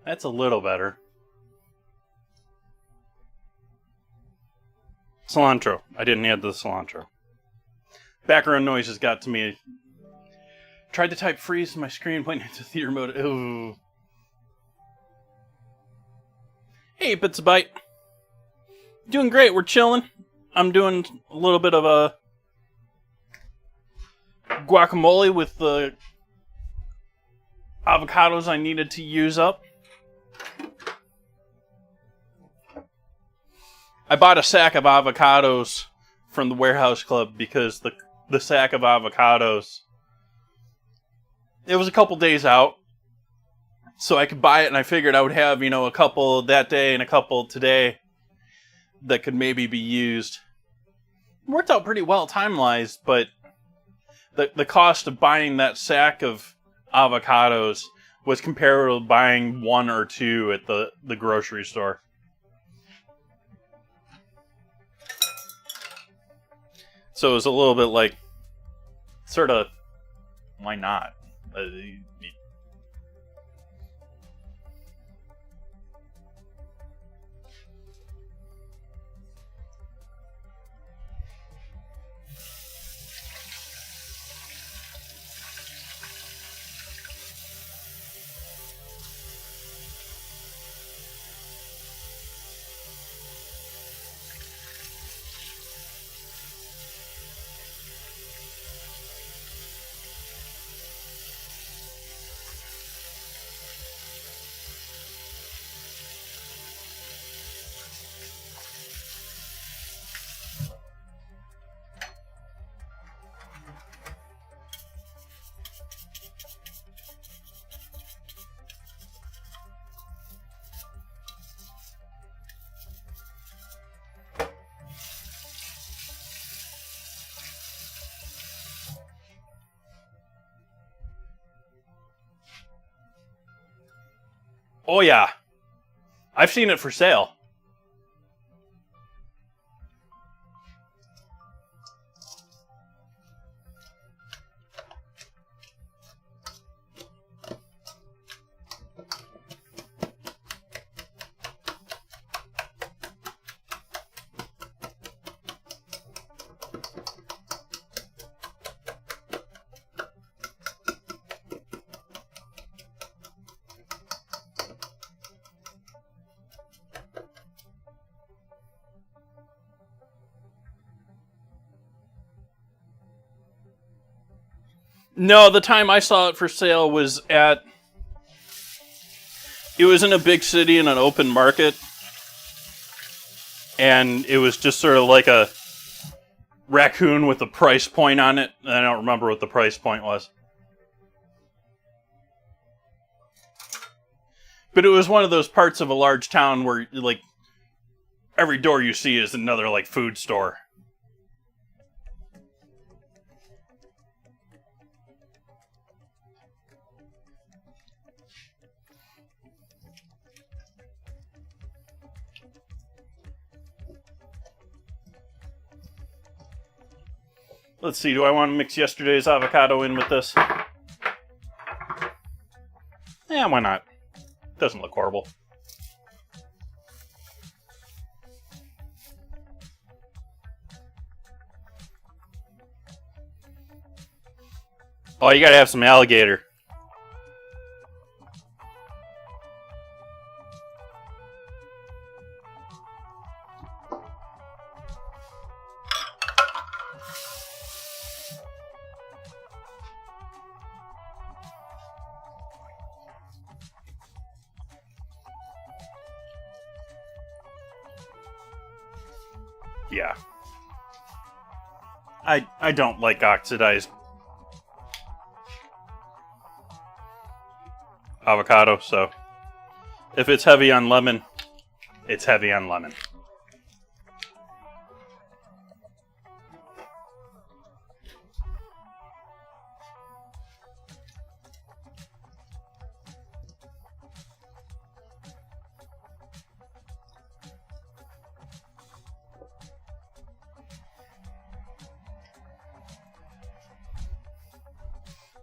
That's a little better. Cilantro. I didn't add the cilantro. Background noises got to me. Tried to type freeze and my screen went into theater mode. Ooh. Hey, Pizza Bite. Doing great. We're chilling. I'm doing a little bit of a guacamole with the avocados I needed to use up. I bought a sack of avocados from the Warehouse Club because the sack of avocados, it was a couple days out, so I could buy it, and I figured I would have, a couple that day and a couple today that could maybe be used. It worked out pretty well time-wise, but the cost of buying that sack of avocados was comparable to buying one or two at the grocery store. So it was a little bit like, sort of, why not? Oh yeah, I've seen it for sale. No, the time I saw it for sale was it was in a big city in an open market, and it was just sort of like a raccoon with a price point on it. I don't remember what the price point was. But it was one of those parts of a large town where, like, every door you see is another, like, food store. Let's see, do I want to mix yesterday's avocado in with this? Yeah, why not? Doesn't look horrible. Oh, you gotta have some alligator. Yeah. I don't like oxidized avocado, so if it's heavy on lemon, it's heavy on lemon.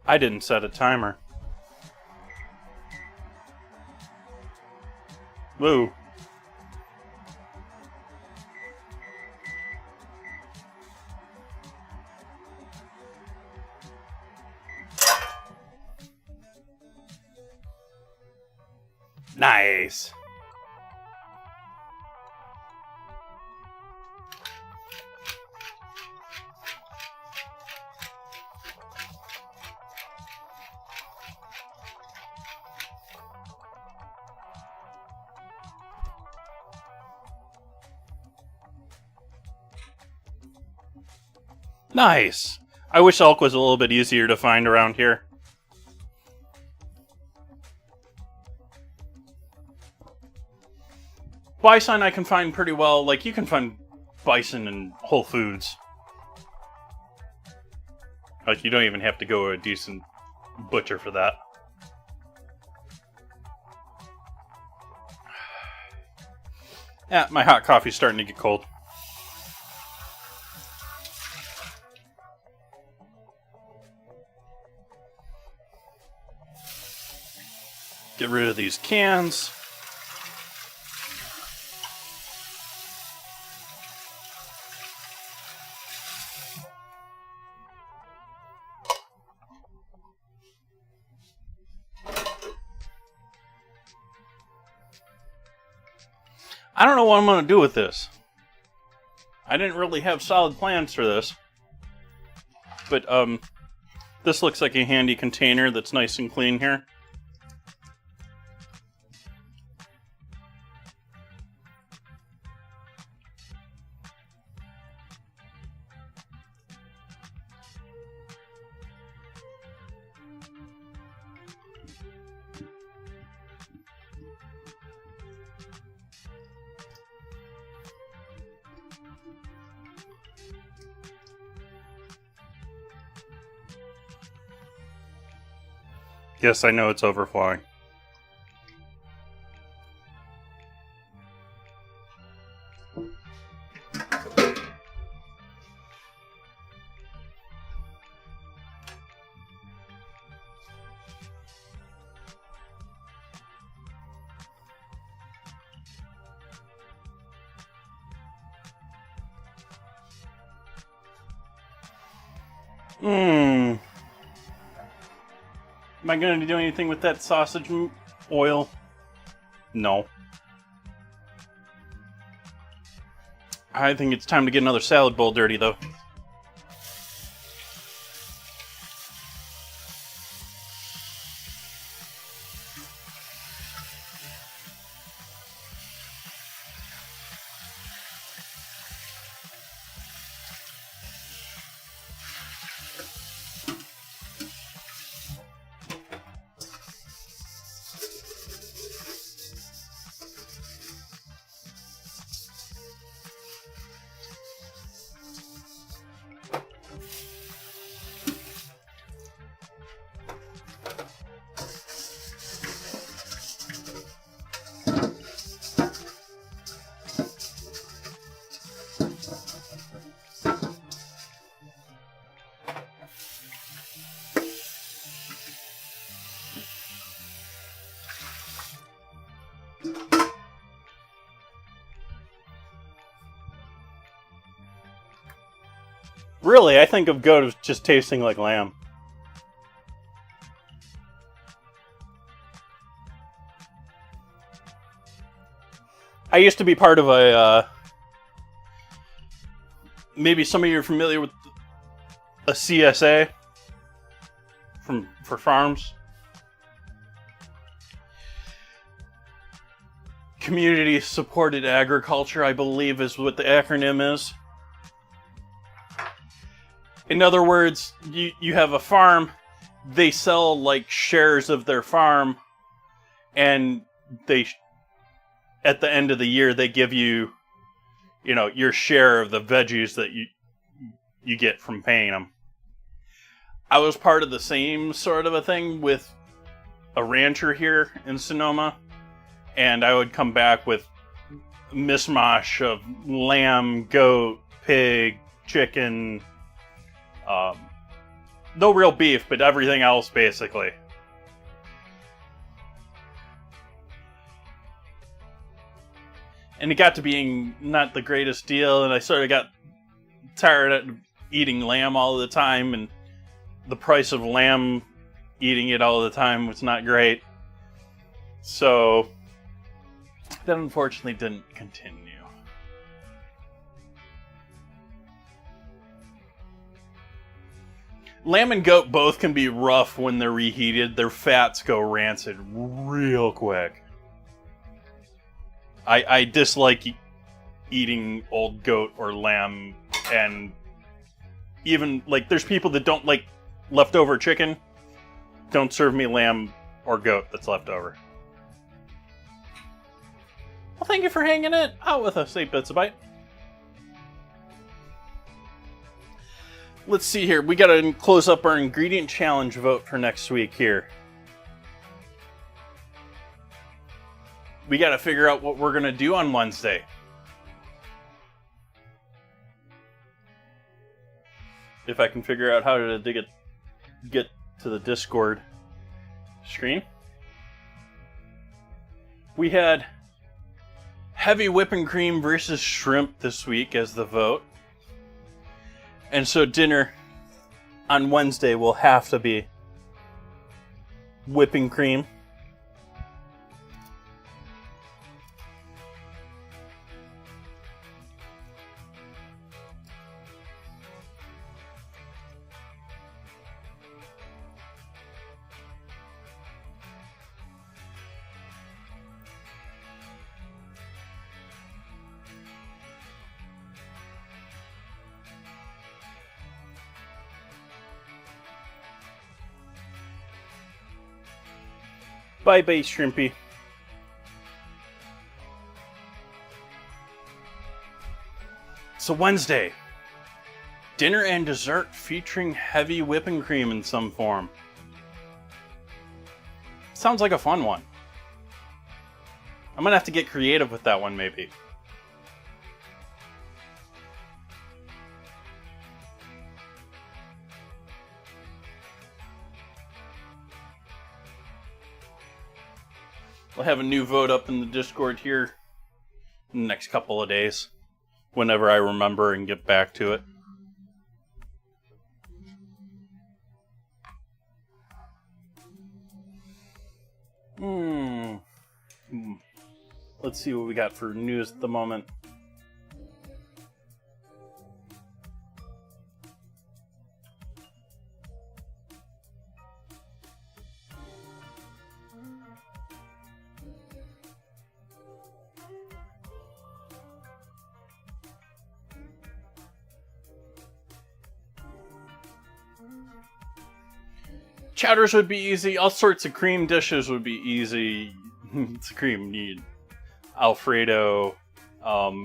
I didn't set a timer. Woo. Nice. Nice. I wish elk was a little bit easier to find around here. Bison I can find pretty well. Like, you can find bison in Whole Foods. Like, you don't even have to go to a decent butcher for that. Yeah, my hot coffee's starting to get cold. Get rid of these cans. I don't know what I'm going to do with this. I didn't really have solid plans for this. But, this looks like a handy container that's nice and clean here. Yes, I know it's overflowing. Am I going to do anything with that sausage oil? No. I think it's time to get another salad bowl dirty, though. Really, I think of goat as just tasting like lamb. I used to be part of a, maybe some of you are familiar with a CSA for farms. Community Supported Agriculture, I believe, is what the acronym is. In other words, you have a farm, they sell like shares of their farm, and they, at the end of the year, they give you, you know, your share of the veggies that you get from paying them. I was part of the same sort of a thing with a rancher here in Sonoma. And I would come back with a mishmash of lamb, goat, pig, chicken, no real beef, but everything else basically. And it got to being not the greatest deal, and I sort of got tired of eating lamb all the time, and the price of lamb, eating it all the time, was not great. So that unfortunately didn't continue. Lamb and goat both can be rough when they're reheated. Their fats go rancid real quick. I dislike eating old goat or lamb, and even, like, there's people that don't like leftover chicken. Don't serve me lamb or goat that's left over. Well, thank you for hanging it out with us, 8 Bits a Bite. Let's see here. We got to close up our ingredient challenge vote for next week here. We got to figure out what we're going to do on Wednesday. If I can figure out how to get to the Discord screen. We had heavy whipping cream versus shrimp this week as the vote. And so dinner on Wednesday will have to be whipping cream. Bye-bye, Shrimpy. So Wednesday, dinner and dessert featuring heavy whipping cream in some form. Sounds like a fun one. I'm gonna have to get creative with that one, maybe. We'll have a new vote up in the Discord here in the next couple of days, whenever I remember and get back to it. Let's see what we got for news at the moment. Chowders would be easy. All sorts of cream dishes would be easy. It's cream. Need Alfredo,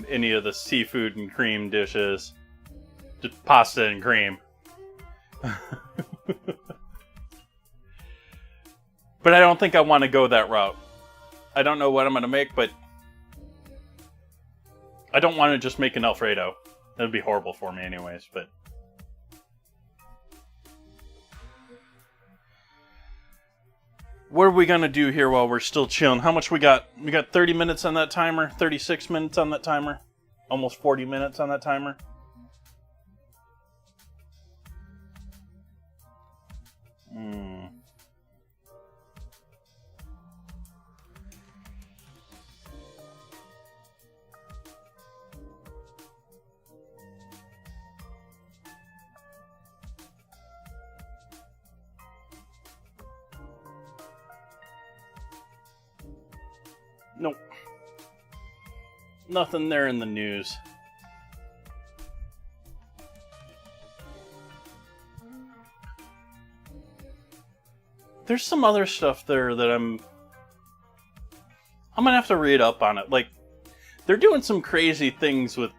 any of the seafood and cream dishes. Just pasta and cream. But I don't think I want to go that route. I don't know what I'm going to make, but I don't want to just make an Alfredo. That would be horrible for me anyways, but what are we going to do here while we're still chilling? How much we got? We got 30 minutes on that timer, 36 minutes on that timer, almost 40 minutes on that timer. Nope. Nothing there in the news. There's some other stuff there that I'm gonna have to read up on it. Like, they're doing some crazy things with,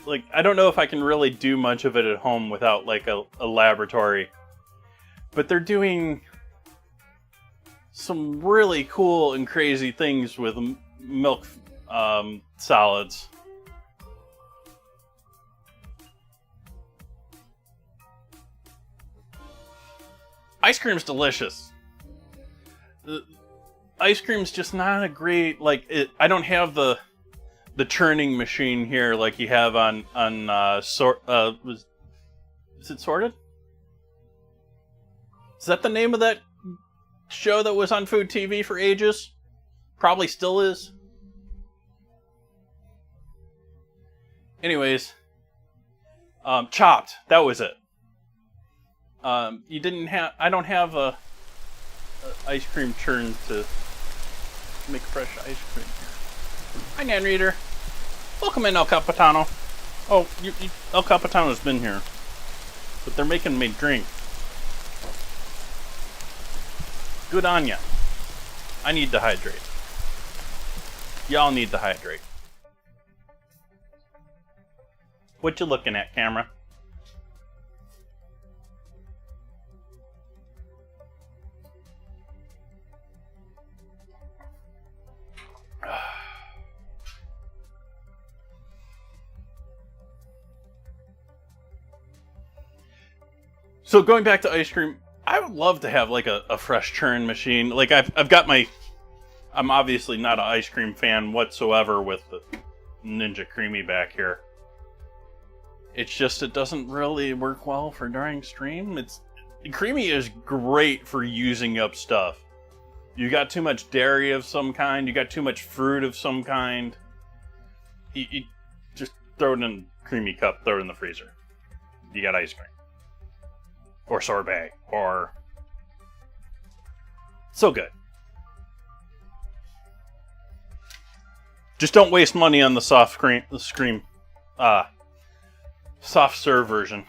like, I don't know if I can really do much of it at home without, like, a laboratory. But they're doing some really cool and crazy things with milk solids. Ice cream's delicious. The ice cream's just not a great, like, I don't have the churning machine here like you have on is it Sorted? Is that the name of that show that was on Food TV for ages? Probably still is. Anyways, Chopped, that was it. You didn't have. I don't have a ice cream churn to make fresh ice cream here. Hi, Nan Reader. Welcome in, El Capitano. Oh, El Capitano's been here, but they're making me drink. Good on ya. I need to hydrate. Y'all need to hydrate. What you looking at, camera? So going back to ice cream, I would love to have like a fresh churn machine. Like I've got my, I'm obviously not an ice cream fan whatsoever with the Ninja Creamy back here. It's just it doesn't really work well for during stream. Creamy is great for using up stuff. You got too much dairy of some kind, you got too much fruit of some kind. You just throw it in a creamy cup, throw it in the freezer. You got ice cream. Or sorbet, or... So good. Just don't waste money on the soft serve version.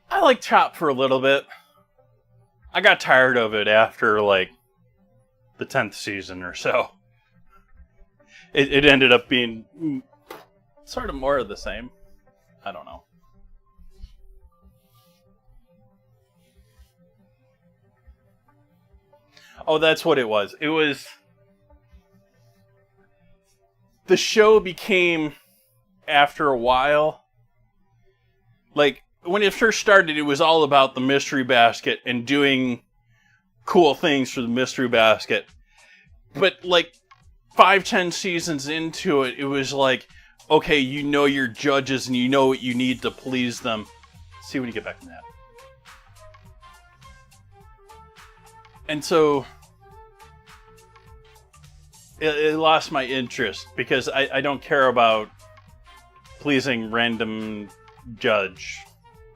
I like Chopped for a little bit. I got tired of it after, like, the 10th season or so. It ended up being sort of more of the same. I don't know. Oh, that's what it was. It was... The show became, after a while... Like, when it first started, it was all about the mystery basket and doing cool things for the mystery basket. But, like, 5-10 seasons into it, it was like, okay, you know your judges and you know what you need to please them. Let's see when you get back from that. And so, it lost my interest because I don't care about pleasing random judge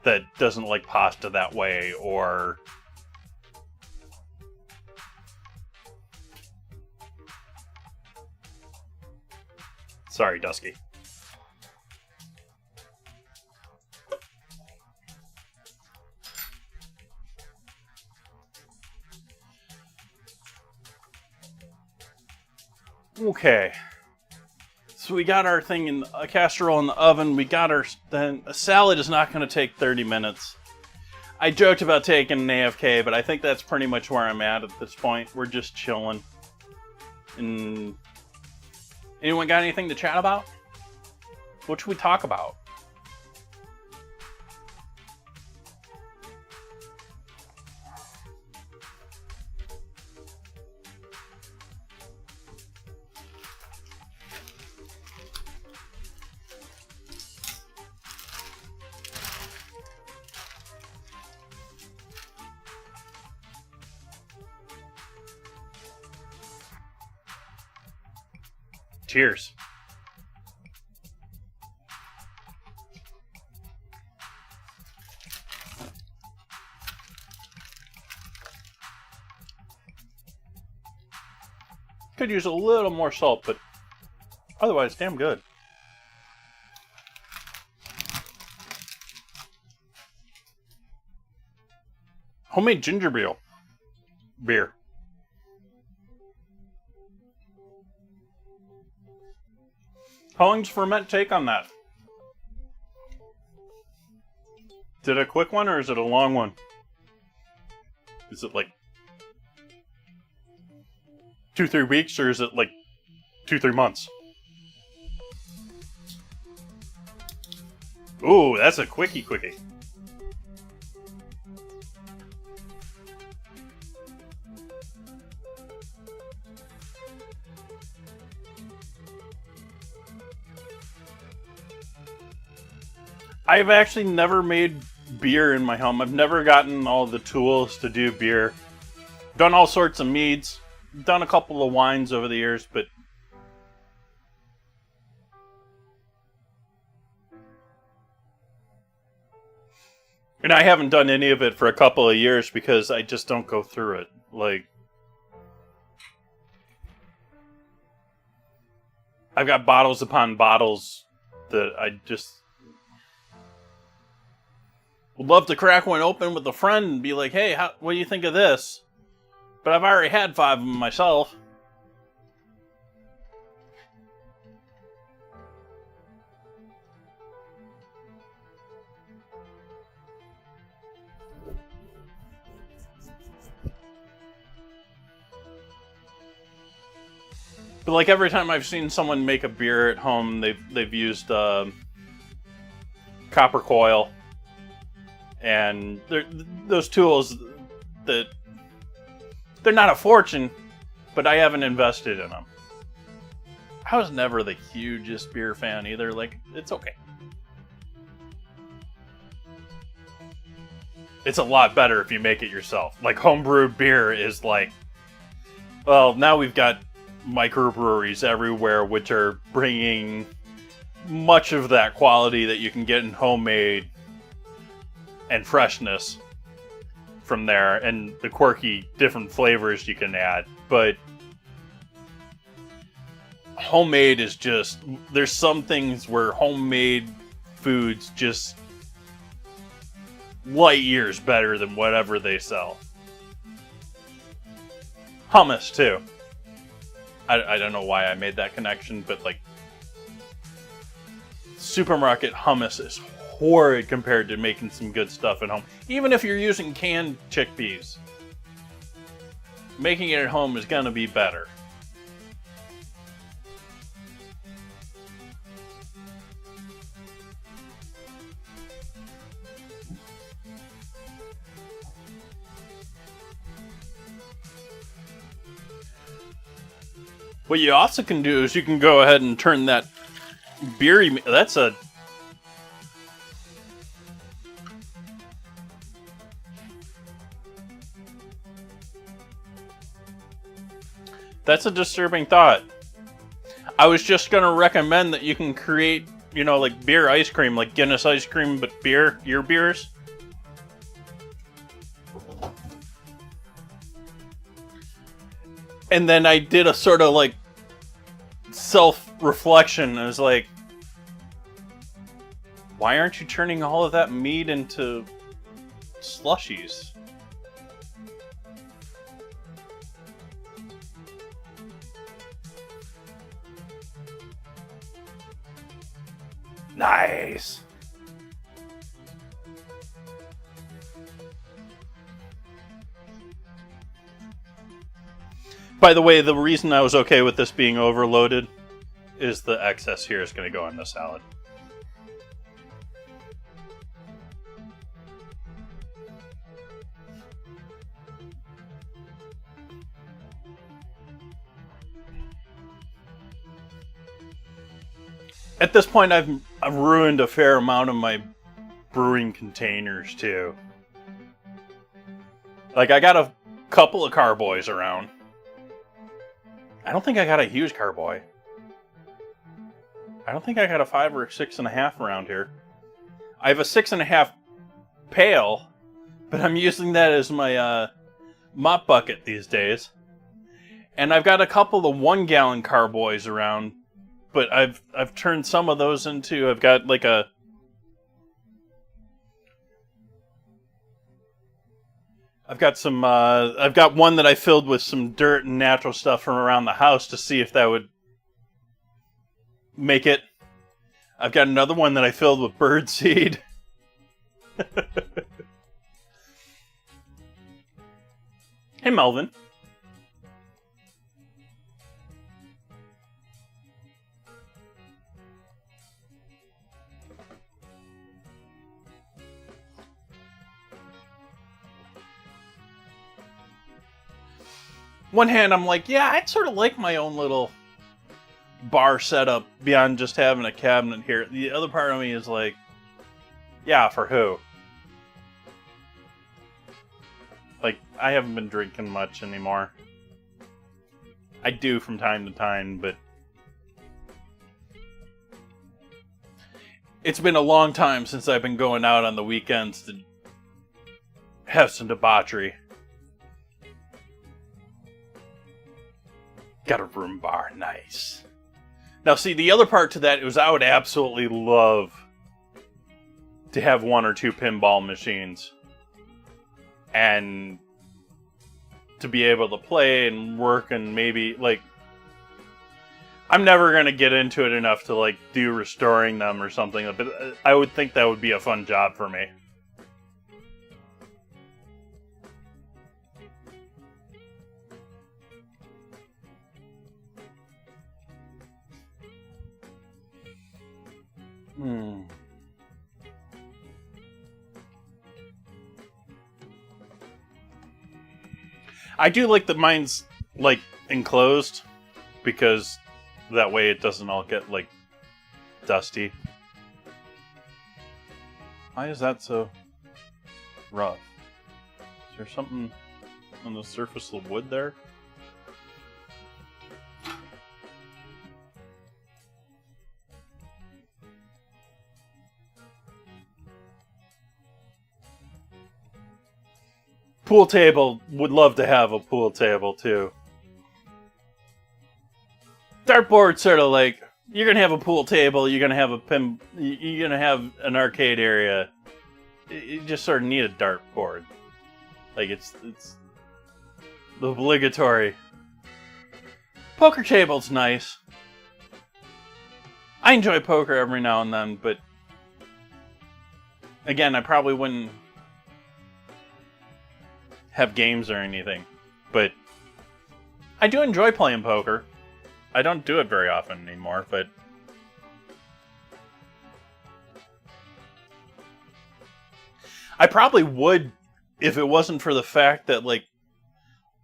that doesn't like pasta that way, or sorry, Dusky. Okay. So we got our thing in a casserole in the oven. We got our... Then a salad is not going to take 30 minutes. I joked about taking an AFK, but I think that's pretty much where I'm at this point. We're just chilling. And anyone got anything to chat about? What should we talk about? Cheers. Could use a little more salt, but otherwise, damn good. Homemade ginger beer. How long's ferment take on that? Is it a quick one or is it a long one? Is it like 2-3 weeks or is it like 2-3 months? Ooh, that's a quickie. I've actually never made beer in my home. I've never gotten all the tools to do beer. Done all sorts of meads. Done a couple of wines over the years, but and I haven't done any of it for a couple of years because I just don't go through it. Like, I've got bottles upon bottles that I just would love to crack one open with a friend and be like, hey, what do you think of this? But I've already had 5 of them myself. But like every time I've seen someone make a beer at home, they've used copper coil. And those tools that they're not a fortune, but I haven't invested in them. I was never the hugest beer fan either. Like, it's okay. It's a lot better if you make it yourself. Like, homebrewed beer is like, well, now we've got microbreweries everywhere, which are bringing much of that quality that you can get in homemade and freshness from there, and the quirky different flavors you can add. But homemade is just, there's some things where homemade foods just light years better than whatever they sell. Hummus too. I don't know why I made that connection, but like, supermarket hummus is horrid compared to making some good stuff at home. Even if you're using canned chickpeas, making it at home is gonna be better. What you also can do is you can go ahead and turn that beery... That's a disturbing thought. I was just going to recommend that you can create, you know, like beer ice cream, like Guinness ice cream, but your beers. And then I did a sort of like self-reflection. I was like, why aren't you turning all of that meat into slushies? Nice. By the way, the reason I was okay with this being overloaded is the excess here is going to go in the salad. At this point, I've ruined a fair amount of my brewing containers too. Like, I got a couple of carboys around. I don't think I got a huge carboy. I don't think I got a 5 or a 6.5 around here. I have a 6.5 pail, but I'm using that as my mop bucket these days. And I've got a couple of 1-gallon carboys around, but I've turned some of those into, I've got like I've got one that I filled with some dirt and natural stuff from around the house to see if that would make it. I've got another one that I filled with bird seed. Hey, Melvin. One hand, I'm like, yeah, I'd sort of like my own little bar setup beyond just having a cabinet here. The other part of me is like, yeah, for who? Like, I haven't been drinking much anymore. I do from time to time, but it's been a long time since I've been going out on the weekends to have some debauchery. Got a room bar, nice. Now, see, the other part to that is I would absolutely love to have 1 or 2 pinball machines and to be able to play and work and maybe, like, I'm never going to get into it enough to, like, do restoring them or something, but I would think that would be a fun job for me. I do like that mine's, like, enclosed, because that way it doesn't all get, like, dusty. Why is that so rough? Is there something on the surface of the wood there? Pool table. Would love to have a pool table, too. Dartboard, sort of like, you're going to have a pool table, you're going to have you're going to have an arcade area. You just sort of need a dartboard. Like, it's the obligatory. Poker table's nice. I enjoy poker every now and then, but again, I probably wouldn't have games or anything, but I do enjoy playing poker. I don't do it very often anymore, but I probably would if it wasn't for the fact that, like,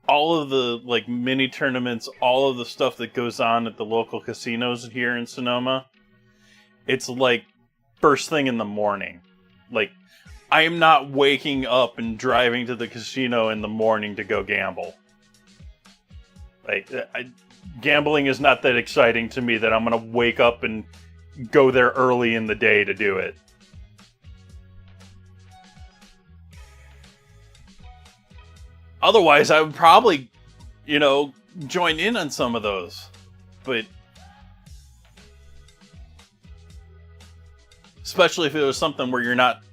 all of the, like, mini tournaments, all of the stuff that goes on at the local casinos here in Sonoma, it's like first thing in the morning. Like, I am not waking up and driving to the casino in the morning to go gamble. Like, gambling is not that exciting to me that I'm going to wake up and go there early in the day to do it. Otherwise, I would probably, join in on some of those. But especially if it was something where you're not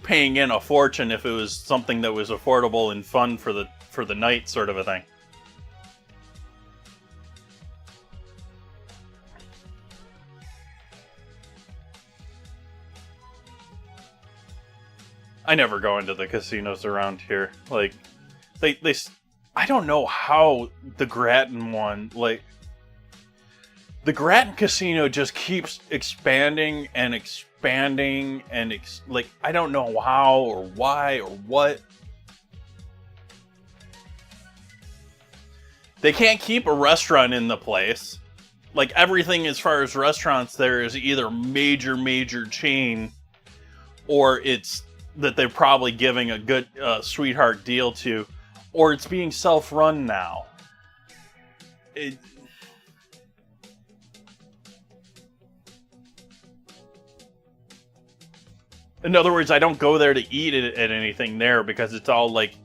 paying in a fortune, if it was something that was affordable and fun for the night, sort of a thing. I never go into the casinos around here. Like, they I don't know how the Grattan one, like, the Grattan casino just keeps expanding and expanding and like, I don't know how or why or what. They can't keep a restaurant in the place. Like, everything as far as restaurants there is either major chain, or it's that they're probably giving a good sweetheart deal to, or it's being self-run now. In other words, I don't go there to eat at anything there because it's all like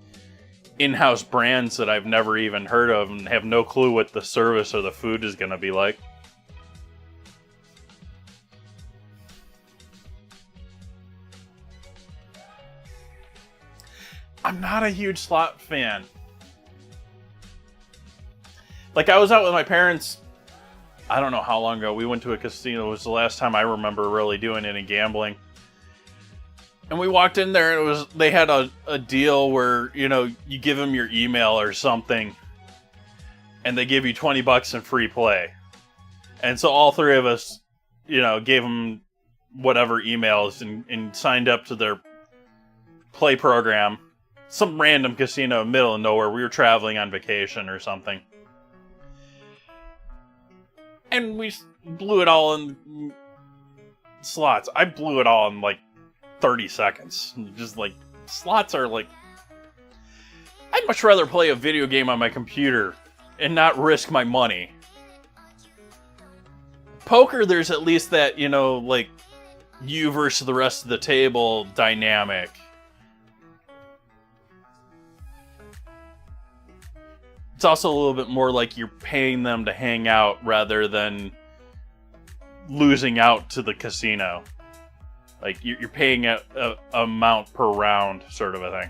in-house brands that I've never even heard of and have no clue what the service or the food is going to be like. I'm not a huge slot fan. Like, I was out with my parents, I don't know how long ago. We went to a casino. It was the last time I remember really doing any gambling. And we walked in there, and they had a deal where, you know, you give them your email or something, and they give you $20 in free play. And so all three of us, you know, gave them whatever emails and signed up to their play program. Some random casino in the middle of nowhere. We were traveling on vacation or something. And we blew it all in slots. I blew it all in like 30 seconds. Just like, slots are like... I'd much rather play a video game on my computer and not risk my money. Poker, there's at least that, you know, like, you versus the rest of the table dynamic. It's also a little bit more like you're paying them to hang out rather than losing out to the casino. Like, you're paying a amount per round, sort of a thing.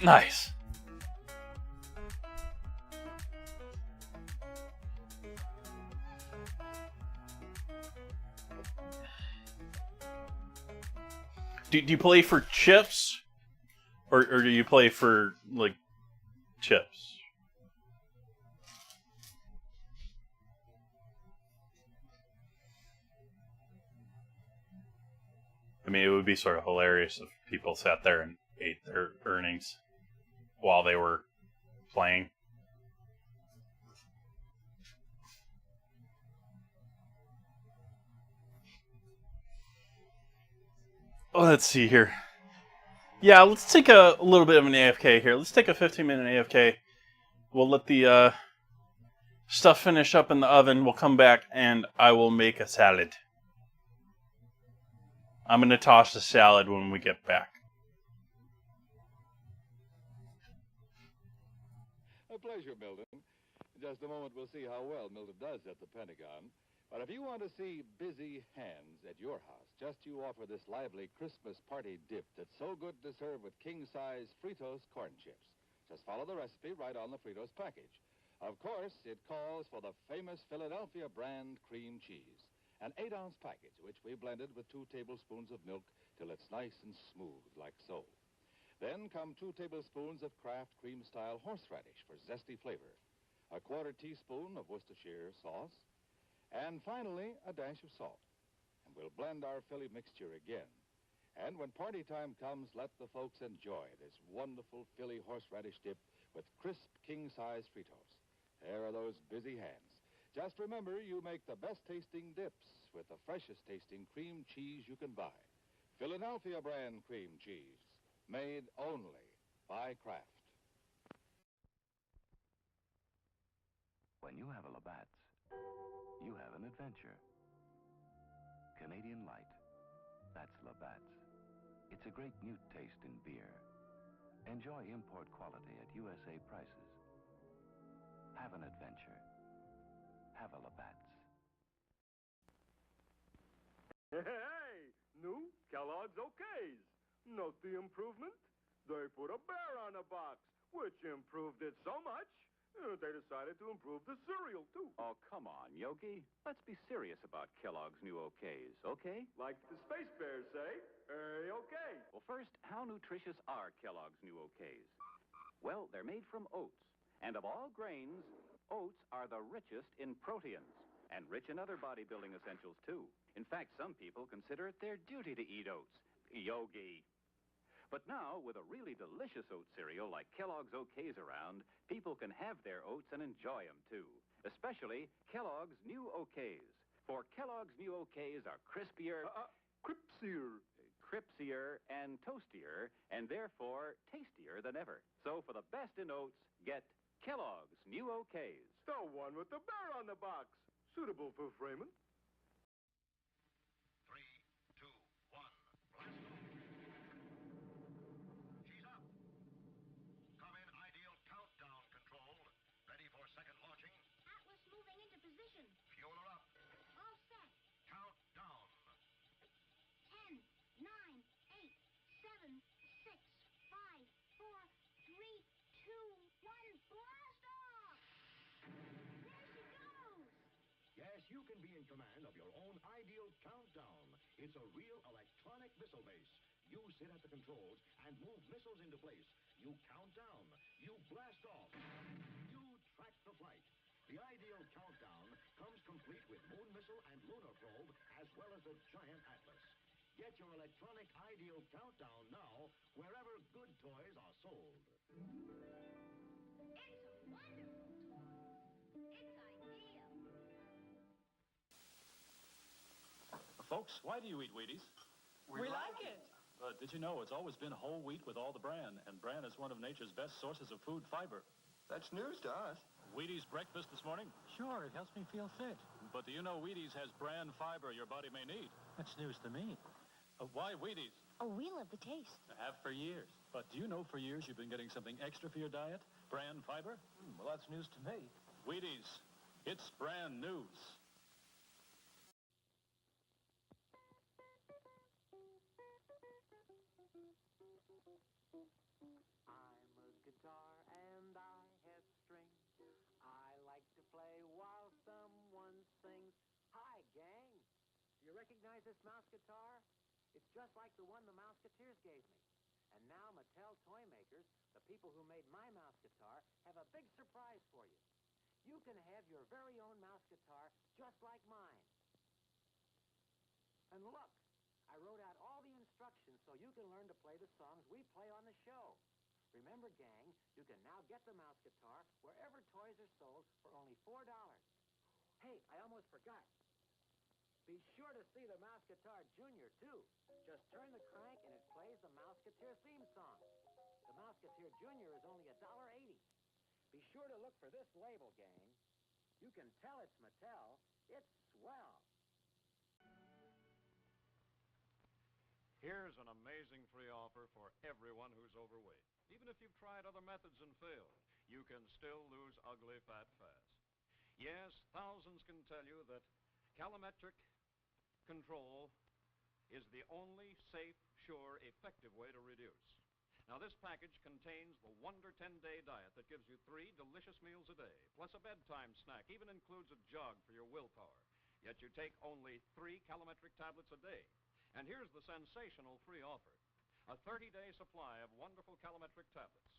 Nice. Do you play for chips? Or do you play for, like, chips? I mean, it would be sort of hilarious if people sat there and ate their earnings while they were playing. Let's see here. Yeah, let's take a little bit of an AFK here. Let's take a 15-minute AFK. We'll let the stuff finish up in the oven. We'll come back and I will make a salad. I'm going to toss the salad when we get back. A pleasure, Milton. In just a moment, we'll see how well Milton does at the Pentagon. But if you want to see busy hands at your house, just you offer this lively Christmas party dip that's so good to serve with king-size Fritos corn chips. Just follow the recipe right on the Fritos package. Of course, it calls for the famous Philadelphia brand cream cheese. An 8-ounce package, which we blended with 2 tablespoons of milk till it's nice and smooth, like so. Then come 2 tablespoons of Kraft cream-style horseradish for zesty flavor, a 1/4 teaspoon of Worcestershire sauce, and finally, a dash of salt. And we'll blend our Philly mixture again. And when party time comes, let the folks enjoy this wonderful Philly horseradish dip with crisp king-size Fritos. There are those busy hands. Just remember, you make the best-tasting dips with the freshest-tasting cream cheese you can buy. Philadelphia brand cream cheese, made only by Kraft. When you have a Labatt's, you have an adventure. Canadian Light, that's Labatt's. It's a great new taste in beer. Enjoy import quality at USA prices. Have an adventure. Have a Labatt's. Hey, new Kellogg's OKs. Note the improvement? They put a bear on the box, which improved it so much, they decided to improve the cereal, too. Oh, come on, Yogi. Let's be serious about Kellogg's new OKs, okay? Like the Space Bears say, hey, okay. Well, first, how nutritious are Kellogg's new OKs? Well, they're made from oats. And of all grains, oats are the richest in proteins and rich in other bodybuilding essentials, too. In fact, some people consider it their duty to eat oats. Yogi. But now, with a really delicious oat cereal like Kellogg's OKs around, people can have their oats and enjoy them, too. Especially Kellogg's new OKs. For Kellogg's new OKs are crispier... Cripsier and toastier, and therefore tastier than ever. So for the best in oats, get Kellogg's new OKs. The one with the bear on the box. suitable for framing. 3, 2, 1, blast off. She's up. Come in ideal countdown control. Ready for second launching. Atlas moving into position. Fuel her up. All set. Countdown. 10, 9, 8, 7, 6, 5, 4, 3, 2, 1, blast off! There she goes! Yes, you can be in command of your own ideal countdown. It's a real electronic missile base. You sit at the controls and move missiles into place. You count down. You blast off. You track the flight. The ideal countdown comes complete with moon missile and lunar probe, as well as a giant atlas. Get your electronic ideal countdown now, wherever good toys are sold. It's a wonderful toy. It's ideal. Folks, why do you eat Wheaties? We like it. But did you know it's always been whole wheat with all the bran, and bran is one of nature's best sources of food fiber. That's news to us. Wheaties breakfast this morning? Sure, it helps me feel fit. But do you know Wheaties has bran fiber your body may need? That's news to me. Why Wheaties? Oh, we love the taste. Have for years. But do you know for years you've been getting something extra for your diet? Bran fiber? Well, that's news to me. Wheaties. It's brand news. I'm a guitar and I have strings. I like to play while someone sings. Hi, gang. Do you recognize this mouse guitar? It's just like the one the Mouseketeers gave me. And now Mattel Toy Makers, the people who made my mouse guitar, have a big surprise for you. You can have your very own mouse guitar just like mine. And look, I wrote out all the instructions so you can learn to play the songs we play on the show. Remember, gang, you can now get the mouse guitar wherever toys are sold for only $4. Hey, I almost forgot. Be sure to see the Mouseketeer Junior, too. Just turn the crank and it plays the Mouseketeer theme song. The Mouseketeer Junior is only $1.80. Be sure to look for this label, gang. You can tell it's Mattel. It's swell. Here's an amazing free offer for everyone who's overweight. Even if you've tried other methods and failed, you can still lose ugly fat fast. Yes, thousands can tell you that calometric control is the only safe, sure, effective way to reduce. Now, this package contains the Wonder 10-Day Diet that gives you 3 delicious meals a day, plus a bedtime snack, even includes a jog for your willpower. Yet you take only 3 calometric tablets a day. And here's the sensational free offer. A 30-day supply of wonderful calometric tablets.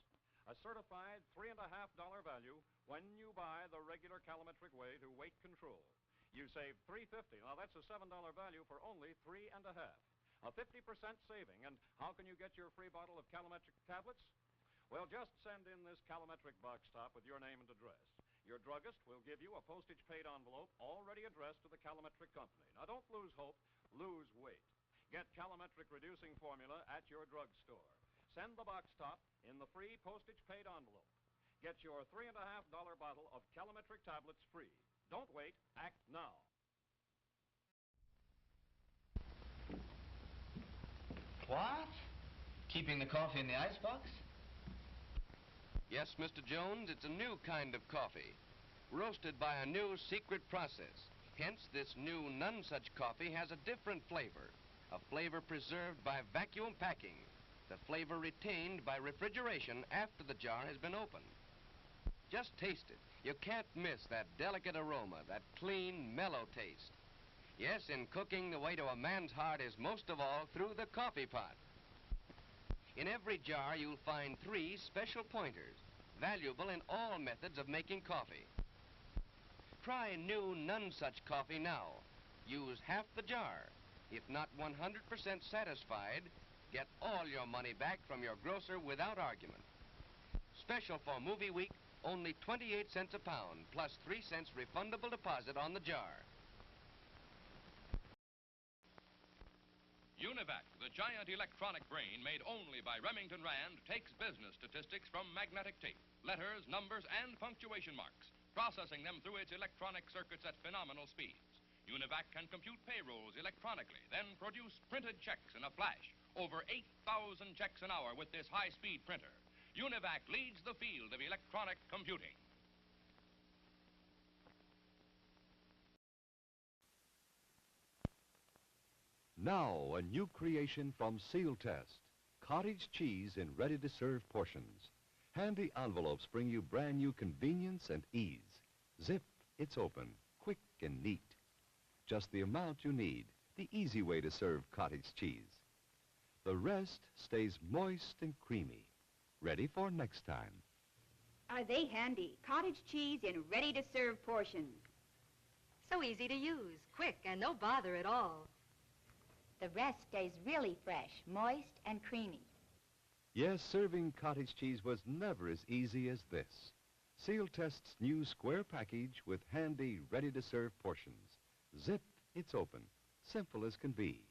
A certified $3.50 value when you buy the regular calometric way to weight control. You save $3.50. Now, that's a $7 value for only $3.50. A 50% saving. And how can you get your free bottle of calometric tablets? Well, just send in this calometric box top with your name and address. Your druggist will give you a postage-paid envelope already addressed to the calometric company. Now, don't lose hope. Lose weight. Get calometric reducing formula at your drugstore. Send the box top in the free postage-paid envelope. Get your $3.50 bottle of calometric tablets free. Don't wait. Act now. What? Keeping the coffee in the icebox? Yes, Mr. Jones, it's a new kind of coffee, roasted by a new secret process. Hence, this new none-such coffee has a different flavor, a flavor preserved by vacuum packing, the flavor retained by refrigeration after the jar has been opened. Just taste it. You can't miss that delicate aroma, that clean, mellow taste. Yes, in cooking, the way to a man's heart is most of all through the coffee pot. In every jar, you'll find 3 special pointers, valuable in all methods of making coffee. Try new none-such coffee now. Use half the jar. If not 100% satisfied, get all your money back from your grocer without argument. Special for movie week, only 28 cents a pound, plus 3 cents refundable deposit on the jar. Univac, the giant electronic brain made only by Remington Rand, takes business statistics from magnetic tape, letters, numbers, and punctuation marks. processing them through its electronic circuits at phenomenal speeds. Univac can compute payrolls electronically, then produce printed checks in a flash. Over 8,000 checks an hour with this high-speed printer. Univac leads the field of electronic computing. Now, a new creation from Seal Test. Cottage cheese in ready-to-serve portions. Handy envelopes bring you brand new convenience and ease. Zip, it's open, quick and neat. Just the amount you need, the easy way to serve cottage cheese. The rest stays moist and creamy, ready for next time. Are they handy? Cottage cheese in ready-to-serve portions. So easy to use, quick, and no bother at all. The rest stays really fresh, moist and creamy. Yes, serving cottage cheese was never as easy as this. Seal Test's new square package with handy, ready-to-serve portions. Zip, it's open, simple as can be.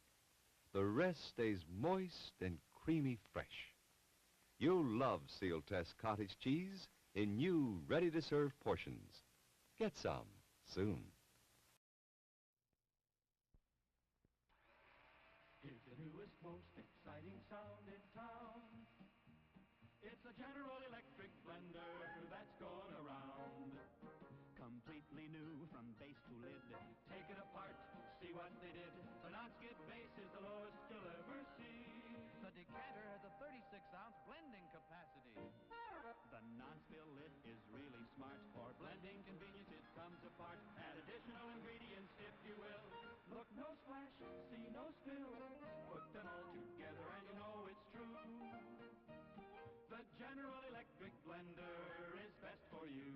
The rest stays moist and creamy fresh. You'll love Seal Test cottage cheese in new, ready-to-serve portions. Get some soon. Here's the newest, most exciting sound in town. It's a General Electric blender that's going around. Completely new from base to lid. Take it apart, see what they did. The non-skid base is the lowest you'll ever see. The decanter has a 36-ounce blending capacity. The non-spill lid is really smart. For blending convenience, it comes apart. Add additional ingredients, if you will. Look, no splash, see no spill. Put them all together and you know it's true. The General Electric blender is best for you.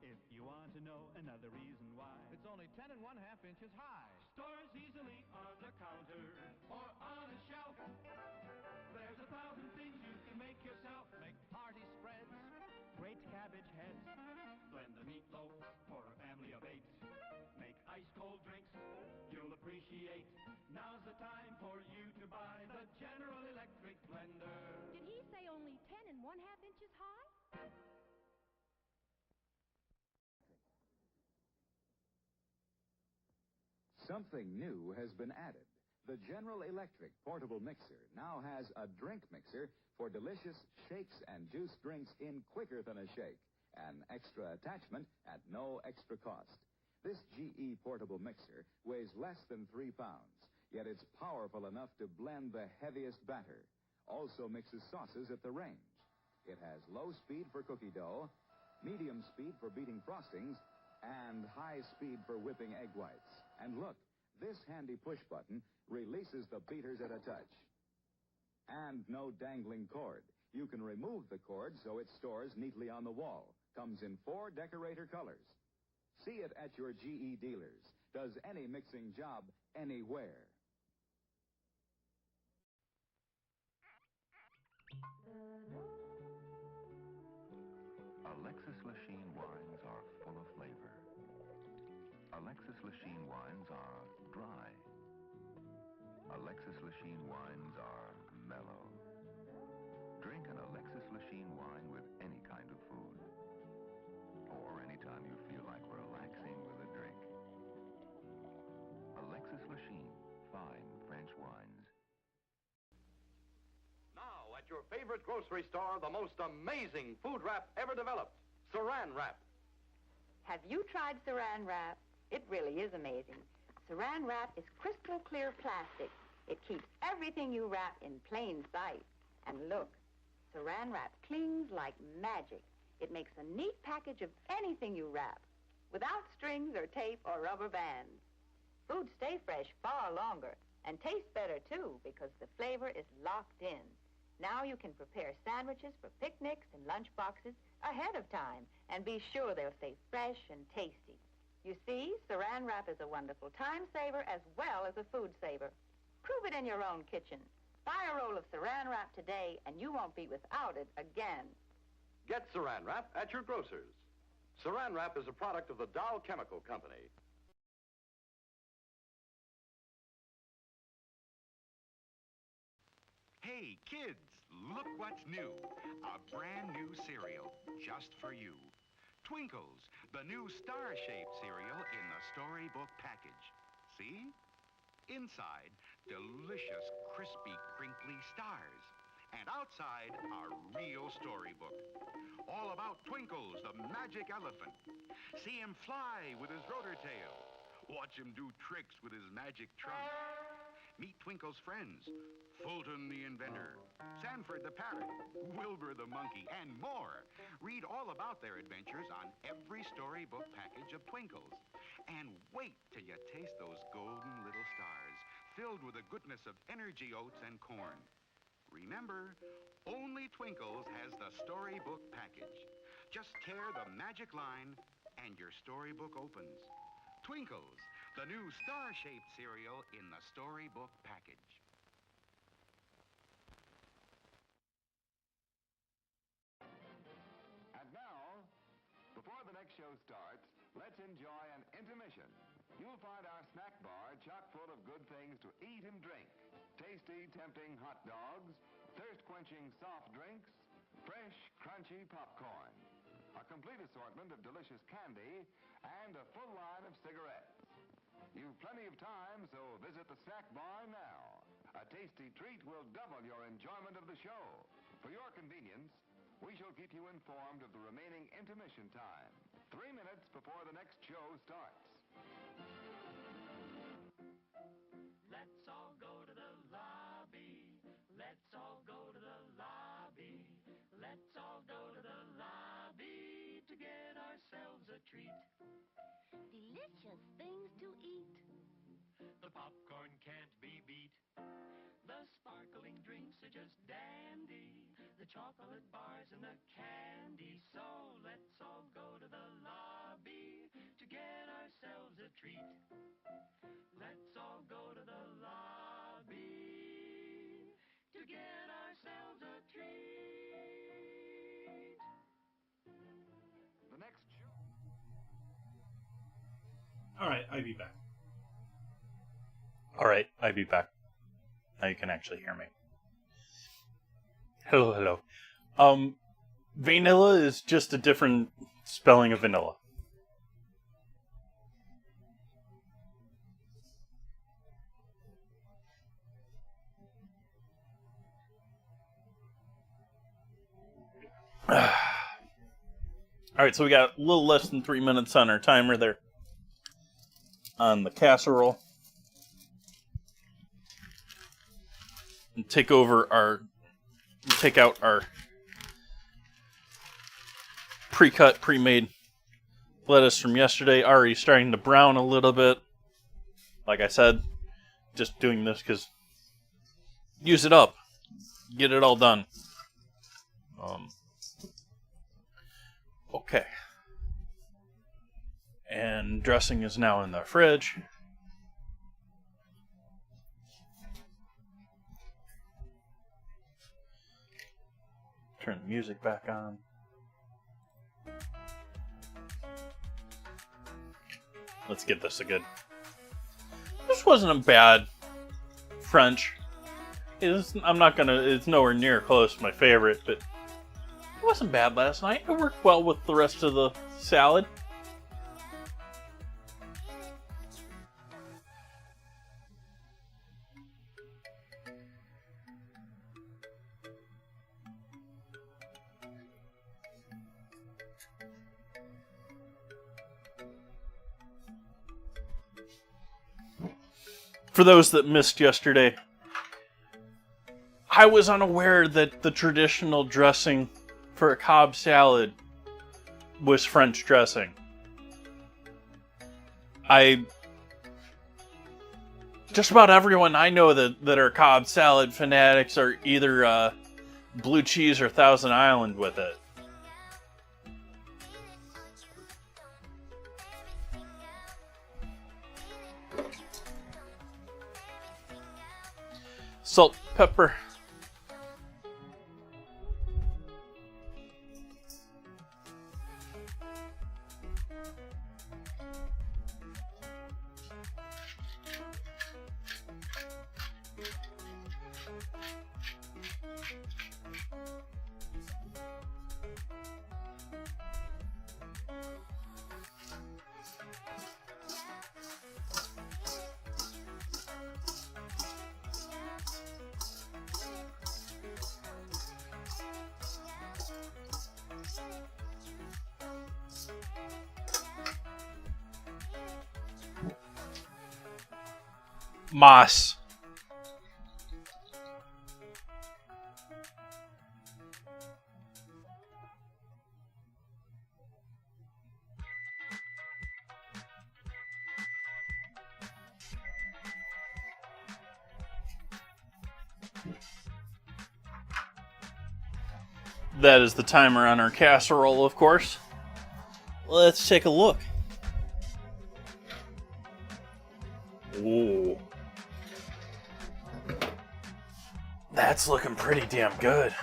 If you want to know another reason why, It's only 10 1/2 inches high. stores easily on the counter or on a shelf. There's 1,000 things you can make yourself. Make party spreads, Great cabbage heads, blend the meatloaf for a family of 8. Make ice cold drinks you'll appreciate. Now's the time for you to buy the General Electric blender. Did he say only 10 1/2 inches high? Something new has been added. The General Electric portable mixer now has a drink mixer for delicious shakes and juice drinks in quicker than a shake. An extra attachment at no extra cost. This GE portable mixer weighs less than 3 pounds, yet it's powerful enough to blend the heaviest batter. Also mixes sauces at the range. It has low speed for cookie dough, medium speed for beating frostings, and high speed for whipping egg whites. And look, this handy push button releases the beaters at a touch. And no dangling cord. You can remove the cord so it stores neatly on the wall. Comes in 4 decorator colors. See it at your GE dealers. Does any mixing job anywhere. Alexis Lachine wines are full of flavor. Alexis Lachine wines are dry. Alexis Lachine wines are mellow. Drink an Alexis Lachine wine with any kind of food. Or anytime you feel like relaxing with a drink. Alexis Lachine, fine French wines. Now, at your favorite grocery store, the most amazing food wrap ever developed, Saran Wrap. Have you tried Saran Wrap? It really is amazing. Saran Wrap is crystal clear plastic. It keeps everything you wrap in plain sight. And look, Saran Wrap clings like magic. It makes a neat package of anything you wrap, without strings or tape or rubber bands. Food stays fresh far longer and tastes better, too, because the flavor is locked in. Now you can prepare sandwiches for picnics and lunch boxes ahead of time and be sure they'll stay fresh and tasty. You see, Saran Wrap is a wonderful time saver as well as a food saver. Prove it in your own kitchen. Buy a roll of Saran Wrap today and you won't be without it again. Get Saran Wrap at your grocer's. Saran Wrap is a product of the Dow Chemical Company. Hey, kids, look what's new. A brand new cereal just for you. Twinkles, the new star-shaped cereal in the storybook package. See? Inside, delicious, crispy, crinkly stars. And outside, a real storybook. All about Twinkles, the magic elephant. See him fly with his rotor tail. Watch him do tricks with his magic trunk. Meet Twinkle's friends, Fulton the inventor, Sanford the parrot, Wilbur the monkey, and more. Read all about their adventures on every storybook package of Twinkles. And wait till you taste those golden little stars, filled with the goodness of energy oats and corn. Remember, only Twinkles has the storybook package. Just tear the magic line and your storybook opens. Twinkles, the new star-shaped cereal in the storybook package. And now, before the next show starts, let's enjoy an intermission. You'll find our snack bar chock full of good things to eat and drink. Tasty, tempting hot dogs, thirst-quenching soft drinks, fresh, crunchy popcorn. A complete assortment of delicious candy, and a full line of cigarettes. You've plenty of time, so visit the snack bar now. A tasty treat will double your enjoyment of the show. For your convenience, we shall keep you informed of the remaining intermission time. 3 minutes before the next show starts. Let's all go to the lobby. Let's all go to the lobby. Let's all go to the lobby to get ourselves a treat. Delicious things to eat. The popcorn can't be beat. The sparkling drinks are just dandy. The chocolate bars and the candy. So let's all go to the lobby to get ourselves a treat. Let's all go to the lobby to get ourselves a treat. The next show. Alright, I'll be back. Alright, I'll be back. Now you can actually hear me. Hello, hello. Vanilla is just a different spelling of vanilla. Alright, so we got a little less than 3 minutes on our timer there. On the casserole. And take out our pre-cut, pre-made lettuce from yesterday. Already starting to brown a little bit. Like I said, just doing this because use it up. Get it all done. Okay. And dressing is now in the fridge. Turn the music back on. Let's get this again. This wasn't a bad French. It's nowhere near close to my favorite, but it wasn't bad last night. It worked well with the rest of the salad. For those that missed yesterday, I was unaware that the traditional dressing for a Cobb salad was French dressing. Just about everyone I know that are Cobb salad fanatics are either blue cheese or Thousand Island with it. Salt, pepper. moss. That is the timer on our casserole, of course. Let's take a look. Ooh. That's looking pretty damn good.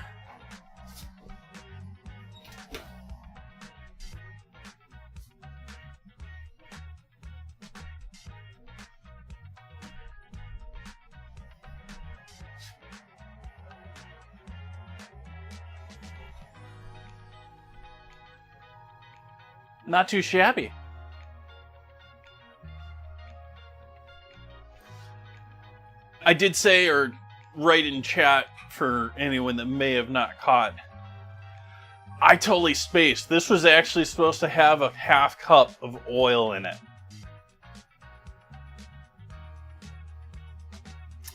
Not too shabby. I did say, or write in chat for anyone that may have not caught, I totally spaced. This was actually supposed to have a half cup of oil in it.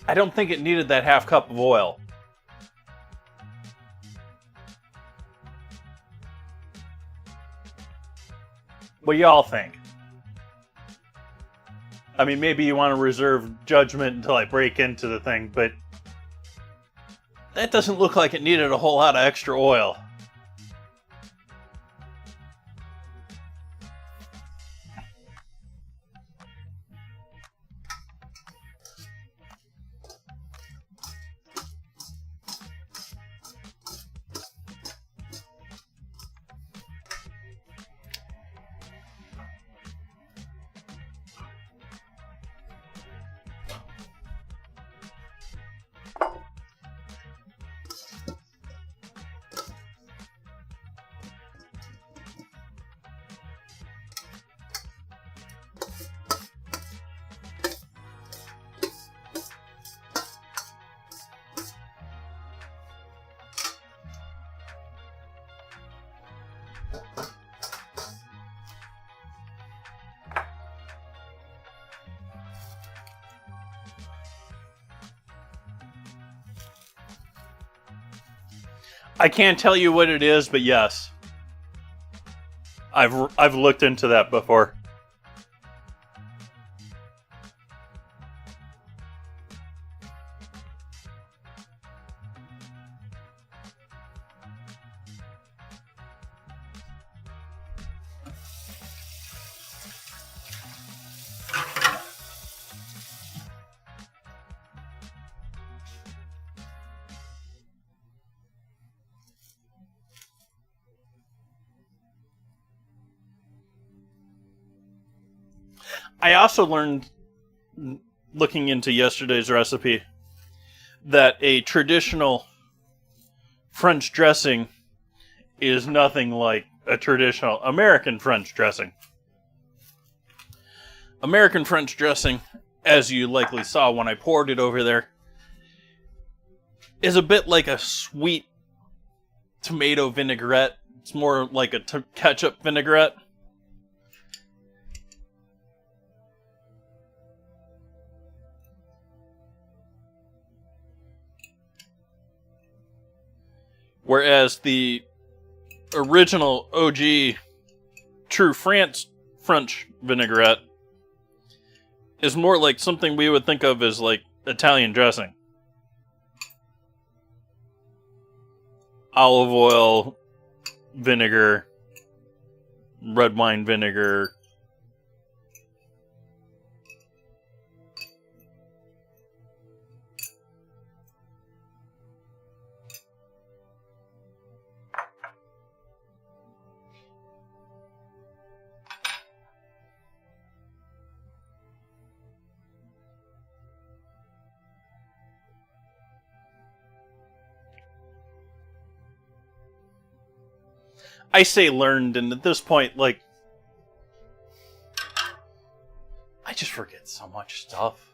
I don't think it needed that half cup of oil. What do y'all think? I mean, maybe you want to reserve judgment until I break into the thing, but that doesn't look like it needed a whole lot of extra oil. I can't tell you what it is, but yes. I've looked into that before. I also learned, looking into yesterday's recipe, that a traditional French dressing is nothing like a traditional American French dressing. American French dressing, as you likely saw when I poured it over there, is a bit like a sweet tomato vinaigrette. It's more like a ketchup vinaigrette. Whereas the original OG true French vinaigrette is more like something we would think of as like Italian dressing. Olive oil, vinegar, red wine vinegar. I say learned, and at this point, like, I just forget so much stuff.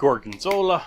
gorgonzola.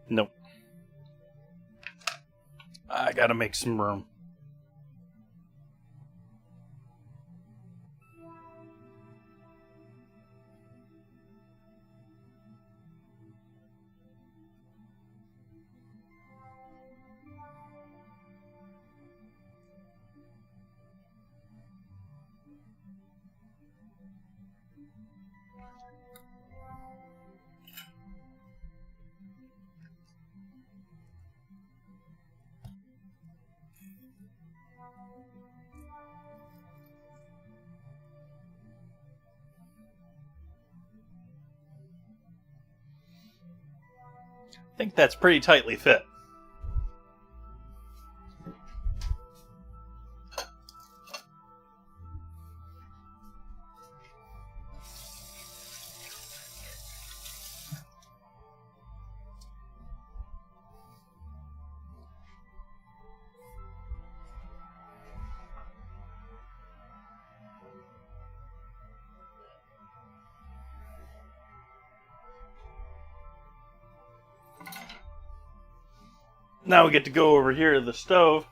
Nope. I gotta make some room. I think that's pretty tightly fit. Now we get to go over here to the stove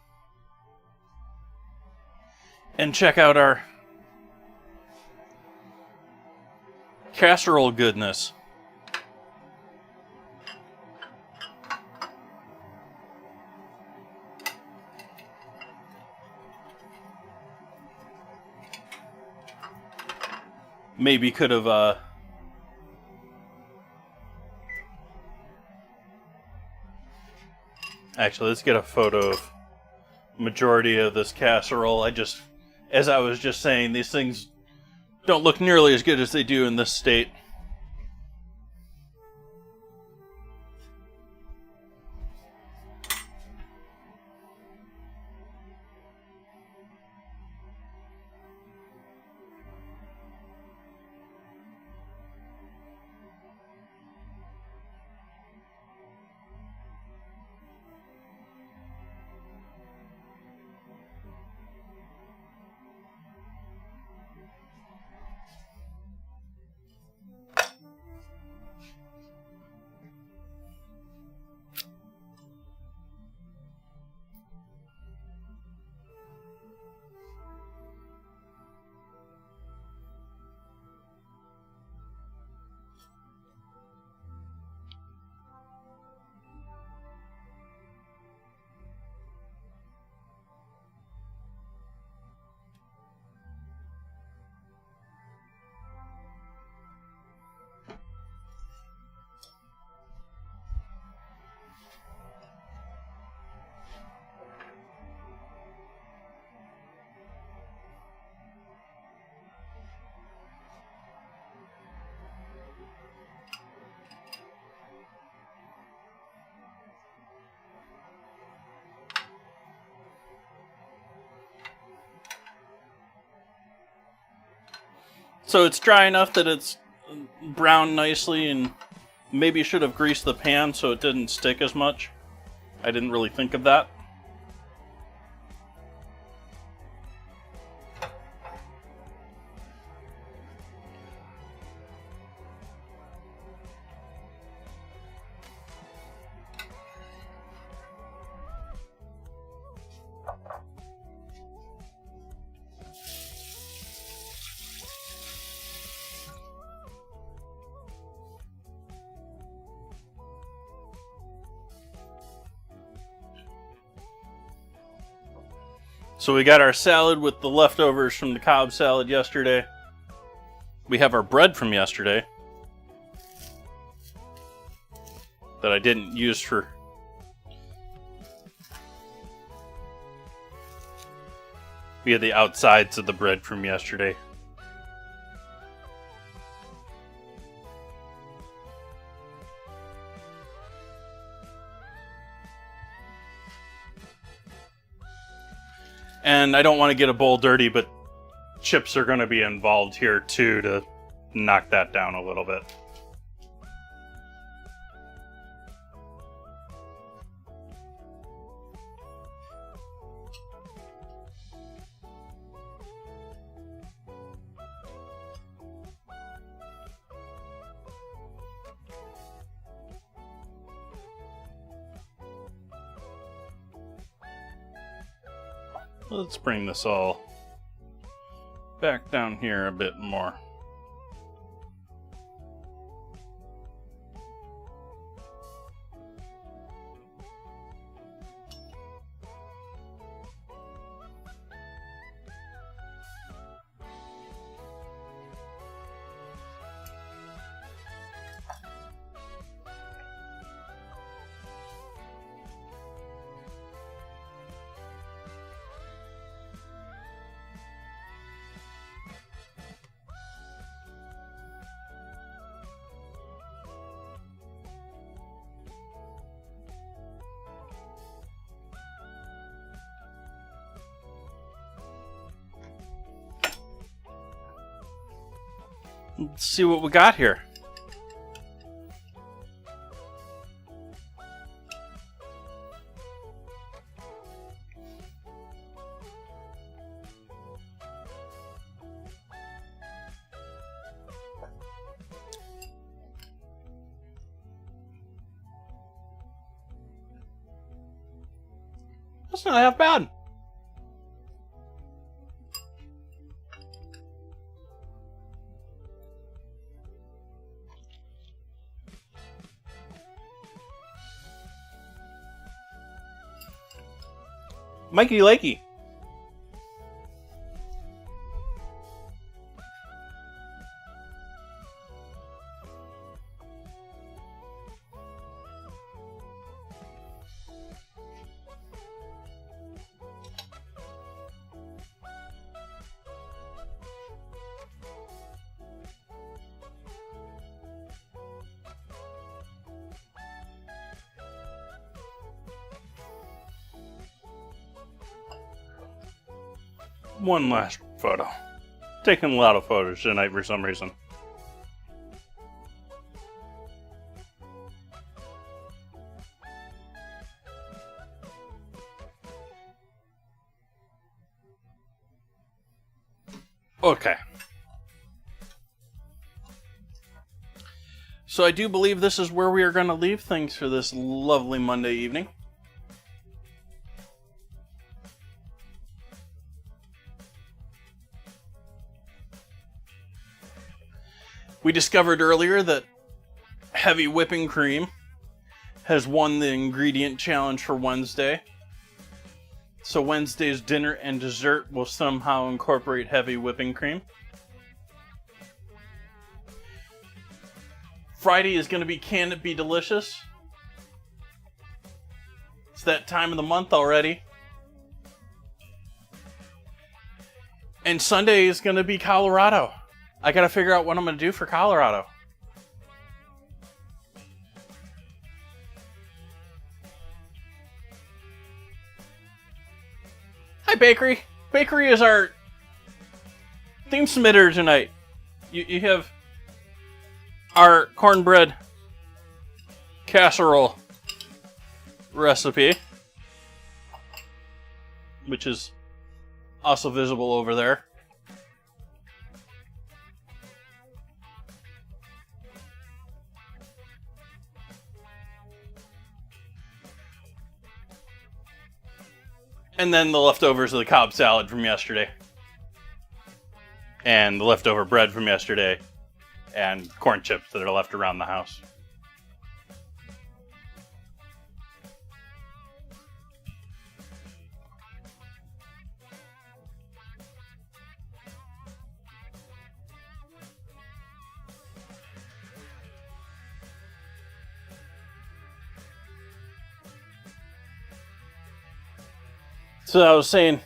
and check out our casserole goodness. Maybe could have actually, let's get a photo of majority of this casserole. As I was just saying, these things don't look nearly as good as they do in this state. So it's dry enough that it's browned nicely, and maybe should have greased the pan so it didn't stick as much. I didn't really think of that. So we got our salad with the leftovers from the Cobb salad yesterday. We have our bread from yesterday. that I didn't use for... We had the outsides of the bread from yesterday. And I don't want to get a bowl dirty, but chips are going to be involved here too to knock that down a little bit. Let's bring this all back down here a bit more. Let's see what we got here. That's not half bad. Mikey Lakey. One last photo. Taking a lot of photos tonight for some reason. Okay. So I do believe this is where we are going to leave things for this lovely Monday evening. We discovered earlier that heavy whipping cream has won the ingredient challenge for Wednesday. So Wednesday's dinner and dessert will somehow incorporate heavy whipping cream. Friday is going to be Can It Be Delicious? It's that time of the month already. And Sunday is going to be Colorado. I gotta figure out what I'm gonna do for Colorado. Hi, Bakery. Bakery is our theme submitter tonight. You have our cornbread casserole recipe, which is also visible over there. And then the leftovers of the Cobb salad from yesterday. And the leftover bread from yesterday. And corn chips that are left around the house. So I was saying,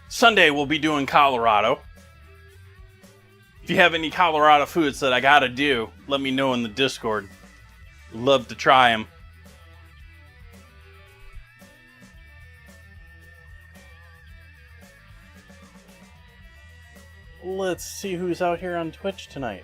Sunday we'll be doing Colorado. If you have any Colorado foods that I gotta do, let me know in the Discord. Love to try them. Let's see who's out here on Twitch tonight.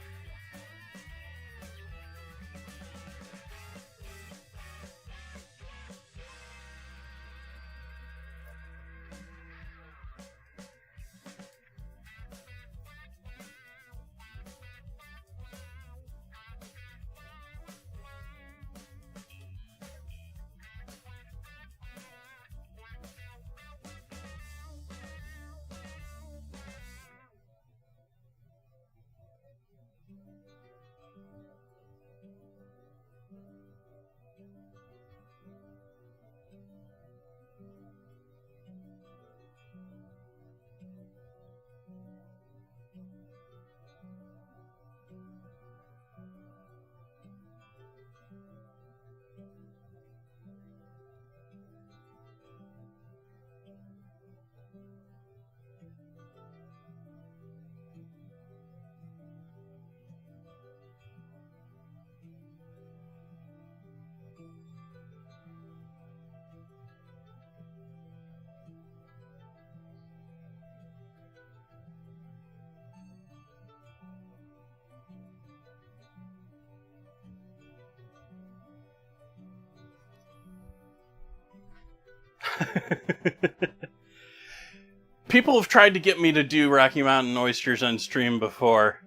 People have tried to get me to do Rocky Mountain Oysters on stream before,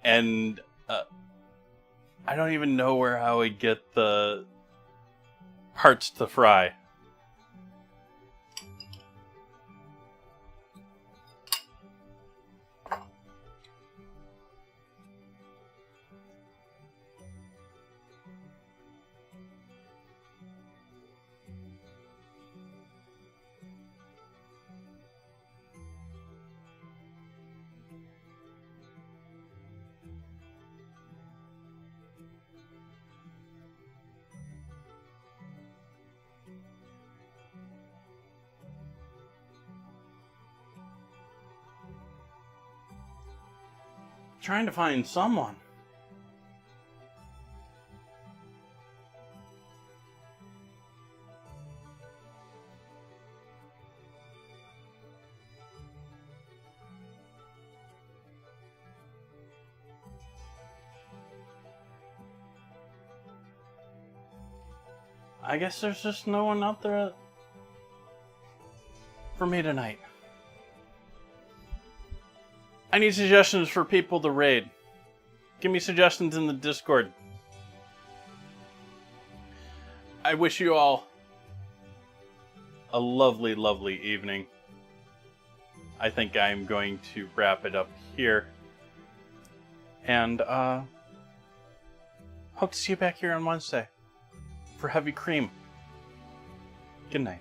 and I don't even know where I would get the parts to fry. Trying to find someone. I guess there's just no one out there for me tonight. I need suggestions for people to raid. Give me suggestions in the Discord. I wish you all a lovely, lovely evening. I think I'm going to wrap it up here. And hope to see you back here on Wednesday for Heavy Cream. Good night.